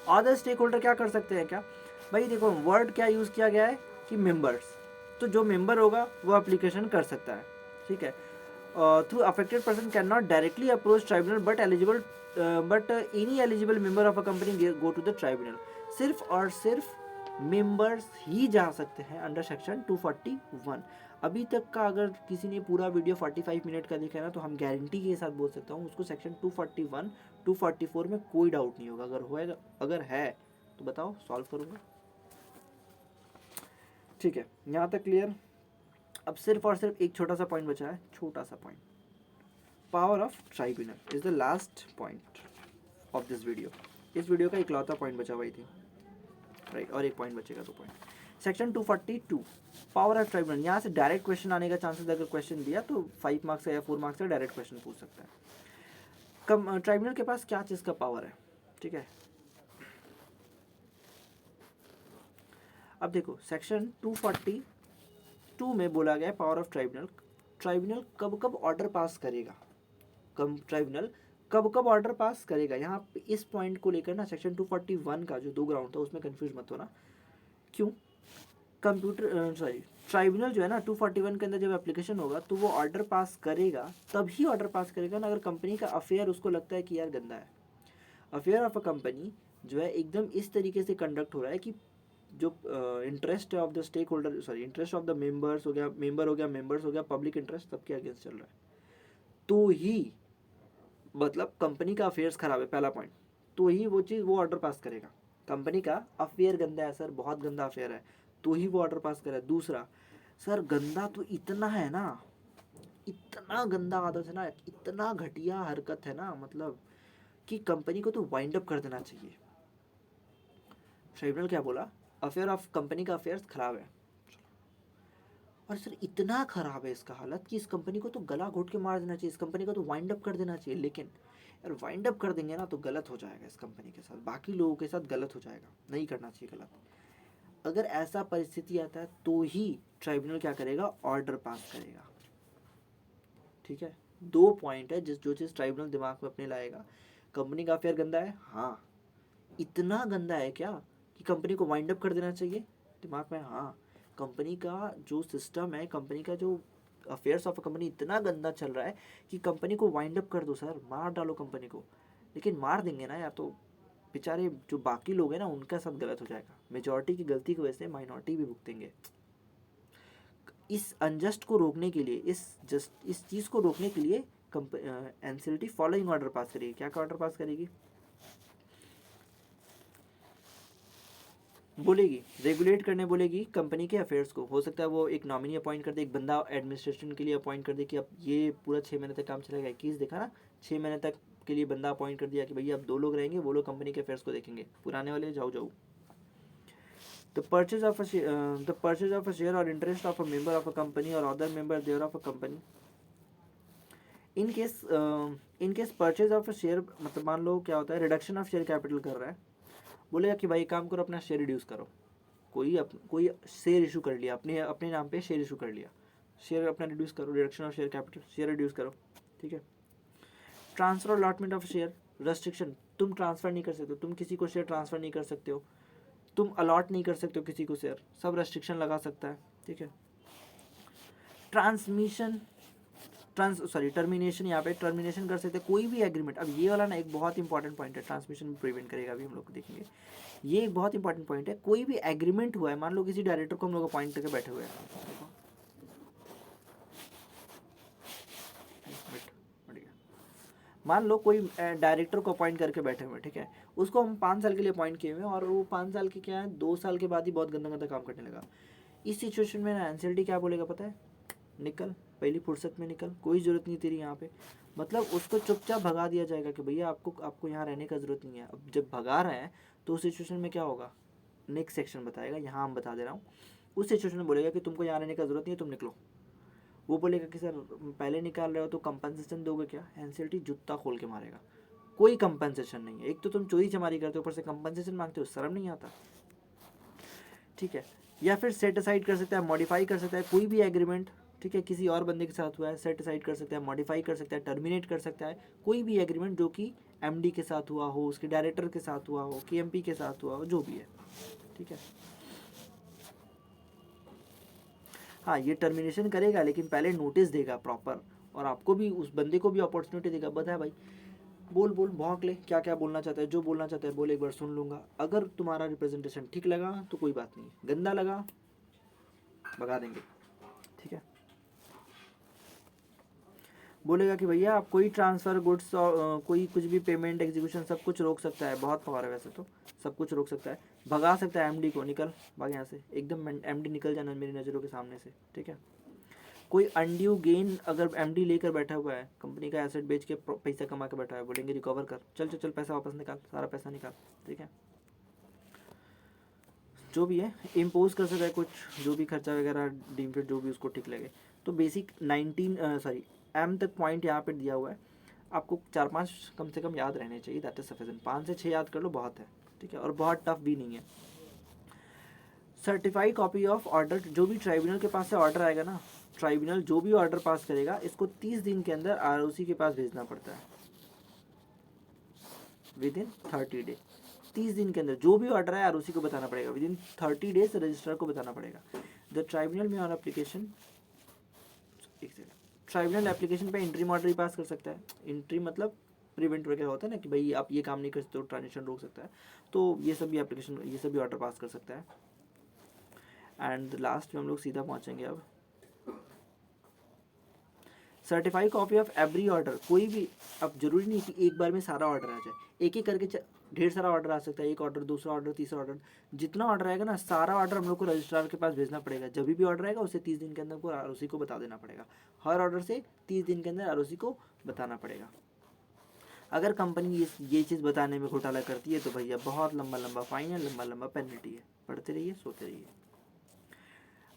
अदर स्टेक होल्डर क्या कर सकते हैं? क्या भाई देखो वर्ड क्या यूज़ किया गया है कि मेंबर्स, तो जो मेंबर होगा वो एप्लीकेशन कर सकता है, ठीक है। Through affected person can not directly approach tribunal but any eligible member of a company go to the tribunal. सिर्फ और सिर्फ मेंबर्स ही जा सकते हैं अंडर सेक्शन 241। अभी तक का अगर किसी ने पूरा वीडियो 45 मिनट का देखा है ना, तो हम गारंटी के साथ बोल सकता हूँ उसको सेक्शन 241 244 में कोई डाउट नहीं होगा। अगर है तो बताओ, सॉल्व करूँगा, ठीक है। यहाँ तक क्लियर। अब सिर्फ और सिर्फ एक छोटा सा पॉइंट बचा है, छोटा सा point, power of tribunal is the last point of this video. इस वीडियो का इकलौता पॉइंट बचा हुआ थी, राइट, और एक पॉइंट बचेगा, 2 point. Section 242 power of tribunal, यहाँ से डायरेक्ट क्वेश्चन आने का चांसेस, अगर क्वेश्चन दिया तो 5 मार्क्स या 4 मार्क्स से डायरेक्ट क्वेश्चन पूछ सकता है। ट्राइब्यूनल के पास क्या चीज़ का पावर है, ठीक है। अब देखो सेक्शन 242 में बोला गया है पावर ऑफ ट्राइब्यूनल, ट्राइब्यूनल कब कब ऑर्डर पास करेगा, ट्राइब्यूनल कब कब ऑर्डर पास करेगा। यहाँ पे इस पॉइंट को लेकर ना सेक्शन 241 का जो 2 ग्राउंड था उसमें कंफ्यूज मत होना। क्यों, ट्राइब्यूनल जो है ना 241 के अंदर जब एप्लीकेशन होगा तो वो ऑर्डर पास करेगा, तभी ऑर्डर पास करेगा ना अगर कंपनी का अफेयर उसको लगता है कि यार गंदा है। अफेयर ऑफ अ कंपनी जो है एकदम इस तरीके से कंडक्ट हो रहा है कि जो interest of the stake holder, interest of the members हो गया, मेंबर्स हो गया, पब्लिक इंटरेस्ट सबके अगेंस्ट चल रहा है, तो ही मतलब कंपनी का अफेयर्स खराब है, पहला पॉइंट, तो ही वो चीज़ वो ऑर्डर पास करेगा। कंपनी का अफेयर गंदा है सर, बहुत गंदा अफेयर है, तो ही वो ऑर्डर पास करे। दूसरा, सर गंदा तो इतना है ना, इतना गंदा आदत है ना, इतना घटिया हरकत है ना, मतलब कि कंपनी को तो वाइंड अप कर देना चाहिए। ट्राइब्यूनल क्या बोला, अफेयर ऑफ कंपनी का अफेयर्स खराब है, और सर इतना खराब है इसका हालत कि इस कंपनी को तो गला घोट के मार देना चाहिए, इस कंपनी को तो वाइंड अप कर देना चाहिए। लेकिन यार वाइंड अप कर देंगे ना तो गलत हो जाएगा, इस कंपनी के साथ, बाकी लोगों के साथ गलत हो जाएगा, नहीं करना चाहिए गलत। अगर ऐसा परिस्थिति आता है तो ही ट्राइब्यूनल क्या करेगा, ऑर्डर पास करेगा, ठीक है। 2 पॉइंट है जो चीज़ ट्राइब्यूनल दिमाग में अपने लाएगा। कंपनी का अफेयर गंदा है, हाँ, इतना गंदा है क्या कि कंपनी को वाइंड अप कर देना चाहिए, दिमाग में, हाँ। कंपनी का जो सिस्टम है, कंपनी का जो अफेयर्स ऑफ कंपनी इतना गंदा चल रहा है कि कंपनी को वाइंड अप कर दो सर, मार डालो कंपनी को। लेकिन मार देंगे ना यार तो बेचारे जो बाकी लोग हैं ना उनका साथ गलत हो जाएगा, मेजॉरिटी की गलती की वजह से माइनॉरिटी भी भुगतेंगे। इस अनजस्ट को रोकने के लिए, इस चीज़ को रोकने के लिए एनसीएलटी फॉलोइंग ऑर्डर पास करेगी। क्या ऑर्डर पास करेगी, बोलेगी रेगुलेट करने बोलेगी कंपनी के अफेयर्स को। हो सकता है वो एक नॉमिनी अपॉइंट कर दे, एक बंदा एडमिनिस्ट्रेशन के लिए अपॉइंट कर दे कि अब ये पूरा 6 महीने तक काम चलेगा। 21 देखा ना, 6 महीने तक के लिए बंदा अपॉइंट कर दिया कि भैया अब 2 लोग रहेंगे, वो लोग कंपनी के अफेयर्स को देखेंगे, पुराने वाले जाओ। The purchase of a share or interest of a member of a company or other member thereof a company in case purchase of a share, मतलब मान लो क्या होता है, रिडक्शन ऑफ शेयर कैपिटल कर रहा है, बोलेगा कि भाई काम करो अपना शेयर रिड्यूस करो। कोई शेयर इशू कर लिया, अपने नाम पे शेयर इशू कर लिया, शेयर अपना रिड्यूस करो, reduction of share capital, share reduce करो, ठीक है। ट्रांसफर और अलॉटमेंट ऑफ शेयर, रेस्ट्रिक्शन, तुम ट्रांसफर नहीं कर सकते हो, तुम किसी को शेयर ट्रांसफर नहीं कर सकते हो, तुम अलॉट नहीं कर सकते हो किसी को शेयर, सब रेस्ट्रिक्शन लगा सकता है, ठीक है। टर्मिनेशन, यहाँ पे टर्मिनेशन कर सकते हैं कोई भी एग्रीमेंट। अब ये वाला ना एक बहुत इंपॉर्टेंट पॉइंट है, ट्रांसमिशन भी प्रिवेंट करेगा, अभी हम लोग देखेंगे। ये एक बहुत इंपॉर्टेंट पॉइंट है, कोई भी एग्रीमेंट हुआ है, मान लो किसी डायरेक्टर को हम लोग अपॉइंट करके बैठे हुए हैं, मान लो कोई डायरेक्टर को अपॉइंट करके बैठे हुए हैं, ठीक है, उसको हम 5 साल के लिए अपॉइंट किए हुए हैं और वो 5 साल के क्या है, 2 साल के बाद ही बहुत गंदा गंदा काम करने लगा। इस सिचुएशन में ना एनसीएलटी क्या बोलेगा पता है, निकल, पहली फुर्सत में निकल, कोई ज़रूरत नहीं तेरी यहाँ पे। मतलब उसको चुपचाप भगा दिया जाएगा कि भैया आपको यहाँ रहने का ज़रूरत नहीं है। अब जब भगा रहे हैं तो उस सिचुएशन में क्या होगा, नेक्स्ट सेक्शन बताएगा, यहाँ हम बता दे रहा हूँ। उस सिचुएशन में बोलेगा कि तुमको यहाँ रहने का ज़रूरत नहीं है, तुम निकलो। वो बोलेगा कि सर पहले निकाल रहे हो तो कंपनसेशन दोगे क्या, एनसीएलटी जूता खोल के मारेगा, कोई कंपनसेशन नहीं है। एक तो तुम चोरी चमारी करते हो, ऊपर से कंपनसेशन मांगते हो, शर्म नहीं आता, ठीक है। या फिर सेट असाइड कर सकता है, मॉडिफाई कर सकता है कोई भी एग्रीमेंट, ठीक है, किसी और बंदे के साथ हुआ है, सेट असाइड कर सकता है, मॉडिफाई कर सकता है, टर्मिनेट कर सकता है कोई भी एग्रीमेंट जो कि एमडी के साथ हुआ हो, उसके डायरेक्टर के साथ हुआ हो, केएमपी के साथ हुआ हो, जो भी है, ठीक है। हाँ, ये टर्मिनेशन करेगा लेकिन पहले नोटिस देगा प्रॉपर, और आपको भी, उस बंदे को भी अपॉर्चुनिटी देगा, बता भाई बोल बोल भौंक ले, क्या क्या बोलना चाहता है, जो बोलना चाहता है बोल, एक बार सुन लूँगा। अगर तुम्हारा रिप्रेजेंटेशन ठीक लगा तो कोई बात नहीं, गंदा लगा भगा देंगे, ठीक है। बोलेगा कि भैया आप कोई ट्रांसफ़र गुड्स, कोई कुछ भी पेमेंट एग्जीक्यूशन सब कुछ रोक सकता है, बहुत पावर है वैसे तो, सब कुछ रोक सकता है, भगा सकता है एमडी को, निकल भाग यहाँ से, एकदम एमडी निकल जाना मेरी नज़रों के सामने से, ठीक है। कोई अनड्यू गेन अगर एमडी लेकर बैठा हुआ है, कंपनी का एसेट बेच के पैसा कमा के बैठा है, बोलेंगे रिकवर कर, चल चल चल पैसा वापस निकाल, सारा पैसा निकाल, ठीक है। जो भी है इम्पोज कर सकता है कुछ, जो भी खर्चा वगैरह डिफरेंट जो भी उसको ठीक लगे। तो बेसिक 19 सॉरी एम तक पॉइंट यहाँ पे दिया हुआ है, आपको 4-5 कम से कम याद रहने चाहिए, दैट इज सफिशिएंट। 5 से 6 याद कर लो, बहुत है, ठीक है, और बहुत टफ भी नहीं है। सर्टिफाइड कॉपी ऑफ ऑर्डर, जो भी ट्राइब्यूनल के पास से ऑर्डर आएगा ना, ट्राइब्यूनल जो भी ऑर्डर पास करेगा इसको 30 दिन के अंदर आरओसी के पास भेजना पड़ता है, विद इन 30 डे। 30 दिन के अंदर जो भी ऑर्डर है आरओसी को बताना पड़ेगा, विद इन 30 डेज रजिस्ट्रार को बताना पड़ेगा। द ट्राइब्यूनल में ऑन एप्लीकेशन, ट्राइब्यूनल एप्लीकेशन पे इंट्रीम ऑर्डर ही पास कर सकता है। इंट्रीम मतलब प्रिवेंट वगैरह होता है ना, कि भाई आप ये काम नहीं कर सकते हो, ट्रांजेक्शन रोक सकता है, तो ये सब भी एप्लीकेशन, ये सब भी ऑर्डर पास कर सकता है। एंड लास्ट में हम लोग सीधा पहुंचेंगे अब, certified copy of every order, कोई भी, अब जरूरी नहीं कि एक बार में सारा ऑर्डर आ जाए, एक एक करके ढेर सारा ऑर्डर आ सकता है, एक ऑर्डर, दूसरा ऑर्डर, तीसरा ऑर्डर, जितना ऑर्डर आएगा ना सारा ऑर्डर हम लोग को रजिस्ट्रार के पास भेजना पड़ेगा। जब भी ऑर्डर आएगा उसे 30 दिन के अंदर को आरओसी को बता देना पड़ेगा, हर ऑर्डर से 30 दिन के अंदर आरओसी को बताना पड़ेगा। अगर कंपनी ये चीज़ बताने में घोटाला करती है तो भैया बहुत लंबा लंबा फाइन है, लंबा लंबा पेनल्टी है, पढ़ते रहिए, सोते रहिए।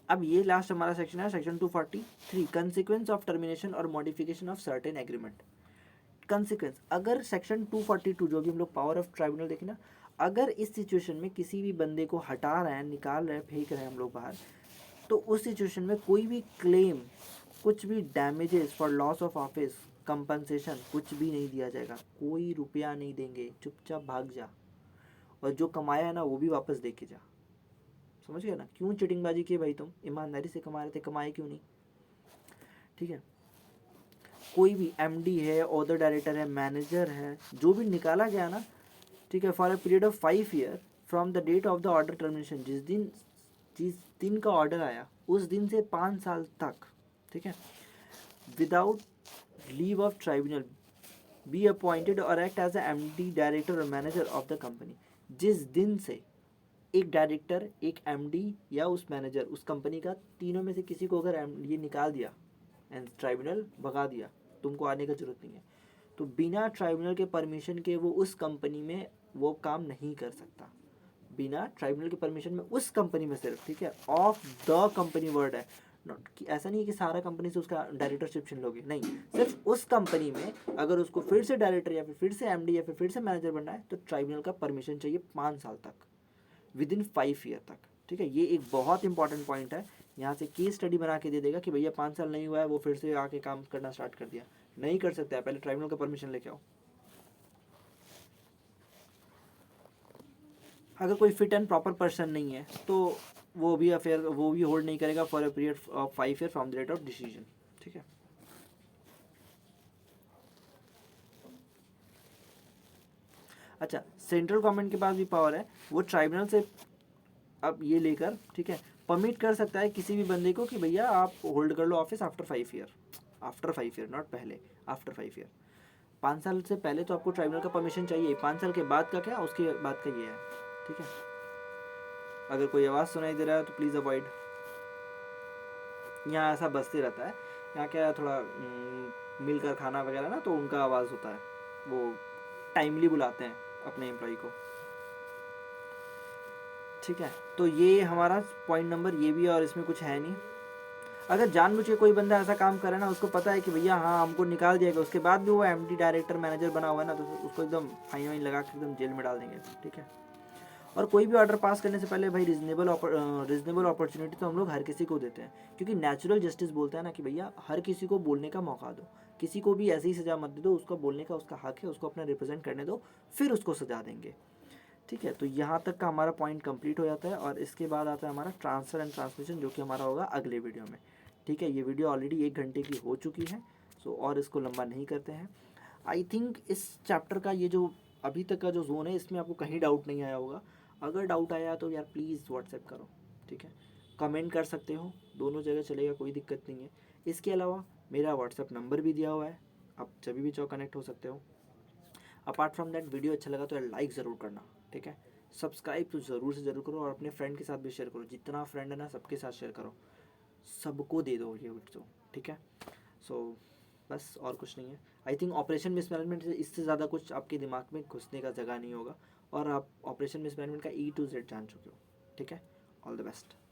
अब ये लास्ट हमारा सेक्शन है, सेक्शन 243, कंसिक्वेंस ऑफ टर्मिनेशन और modification of certain agreement. Consequence, अगर सेक्शन 242 जो भी हम लोग पावर ऑफ ट्राइब्यूनल देखें ना, अगर इस सिचुएशन में किसी भी बंदे को हटा रहे हैं, निकाल रहे हैं, फेंक रहे हैं हम लोग बाहर, तो उस सिचुएशन में कोई भी क्लेम, कुछ भी damages for loss of office, compensation कुछ भी नहीं दिया जाएगा, कोई रुपया नहीं देंगे, चुपचाप भाग जा, और जो कमाया है ना वो भी वापस दे के जा। समझ गया ना, क्यों चिटिंगबाजी की भाई, तुम ईमानदारी से कमा रहे थे, कमाए क्यों नहीं, ठीक है। कोई भी एमडी है, ऑर्डर डायरेक्टर है, मैनेजर है, जो भी निकाला गया ना, ठीक है, for a period of 5 year from the date of the order termination, जिस दिन का ऑर्डर आया उस दिन से 5 साल तक, ठीक है, without leave of tribunal be appointed or act as a MD, director or manager of the company. जिस दिन से एक डायरेक्टर, एक एमडी या उस मैनेजर, उस कंपनी का, तीनों में से किसी को अगर ये निकाल दिया एंड ट्राइब्यूनल भगा दिया, तुमको आने का जरूरत नहीं है, तो बिना ट्राइब्यूनल के परमिशन के वो उस कंपनी में वो काम नहीं कर सकता, बिना ट्राइब्यूनल के परमिशन में उस कंपनी में सिर्फ, ठीक है, ऑफ द कंपनी वर्ड है, नॉट कि ऐसा नहीं है कि सारा कंपनी से उसका डायरेक्टरशिप छीन लोगे, नहीं, सिर्फ उस कंपनी में अगर उसको फिर से डायरेक्टर या फिर से एमडी या फिर से मैनेजर बनना है तो ट्राइब्यूनल का परमिशन चाहिए 5 साल तक, विद इन 5 ईयर तक, ठीक है। ये एक बहुत इंपॉर्टेंट पॉइंट है, यहाँ से केस स्टडी बना के दे देगा कि भैया 5 साल नहीं हुआ है, वो फिर से आके काम करना स्टार्ट कर दिया, नहीं कर सकता है, पहले ट्राइब्यूनल का परमिशन लेके आओ। अगर कोई फिट एंड प्रॉपर पर्सन नहीं है तो वो भी होल्ड नहीं करेगा for a period of 5 year from the date of decision, ठीक है। अच्छा, सेंट्रल गवर्नमेंट के पास भी पावर है, वो ट्राइब्यूनल से अब ये लेकर, ठीक है, परमिट कर सकता है किसी भी बंदे को कि भैया आप होल्ड कर लो office after 5 year, after 5 year, not पहले, आफ्टर 5 ईयर। 5 साल से पहले तो आपको ट्राइब्यूनल का परमिशन चाहिए, 5 साल के बाद का क्या, उसके बाद का ये है, ठीक है। अगर कोई आवाज़ सुनाई दे रहा है तो प्लीज़ अवॉइड, यहाँ ऐसा बजते रहता है, यहाँ क्या थोड़ा मिलकर खाना वगैरह ना, तो उनका आवाज़ होता है, वो टाइमली बुलाते हैं अपने एम्प्लॉय को, ठीक है। तो ये हमारा पॉइंट नंबर ये भी है, और इसमें कुछ है नहीं। अगर जानबूझ के कोई बंदा ऐसा काम करे ना, उसको पता है कि भैया हाँ हमको निकाल दिया गया, उसके बाद भी वो एमडी, डायरेक्टर, मैनेजर बना हुआ है ना, तो उसको एकदम फाइन वाइन लगा के एकदम जेल में डाल देंगे, ठीक है। और कोई भी ऑर्डर पास करने से पहले भाई रीजनेबल अपॉर्चुनिटी तो हम लोग हर किसी को देते हैं, क्योंकि नेचुरल जस्टिस बोलता है ना कि भैया हर किसी को बोलने का मौका दो, किसी को भी ऐसी सज़ा मत दे दो, उसको बोलने का उसका हक है, उसको अपना रिप्रेजेंट करने दो, फिर उसको सज़ा देंगे। ठीक है, तो यहाँ तक का हमारा पॉइंट कंप्लीट हो जाता है और इसके बाद आता है हमारा ट्रांसफ़र एंड ट्रांसमिशन, जो कि हमारा होगा अगले वीडियो में। ठीक है, ये वीडियो ऑलरेडी 1 घंटे की हो चुकी है, सो और इसको लंबा नहीं करते हैं। आई थिंक इस चैप्टर का ये जो अभी तक का जो जोन है, इसमें आपको कहीं डाउट नहीं आया होगा। अगर डाउट आया तो यार प्लीज़ व्हाट्सएप करो, ठीक है, कमेंट कर सकते हो, दोनों जगह चलेगा, कोई दिक्कत नहीं है। इसके अलावा मेरा व्हाट्सएप नंबर भी दिया हुआ है, आप जब भी चाहो कनेक्ट हो सकते हो। अपार्ट फ्रॉम दैट, वीडियो अच्छा लगा तो यार लाइक ज़रूर करना, ठीक है, सब्सक्राइब तो ज़रूर से ज़रूर करो और अपने फ्रेंड के साथ भी शेयर करो, जितना फ्रेंड है ना सबके साथ शेयर करो, सबको दे दो ये वीडियो, ठीक है। सो बस और कुछ नहीं है। आई थिंक ऑपरेशन मिसमैनेजमेंट से इससे ज़्यादा कुछ आपके दिमाग में घुसने का जगह नहीं होगा और आप ऑपरेशन मिसमैनेजमेंट का E to Z जान चुके हो, ठीक है। All the best.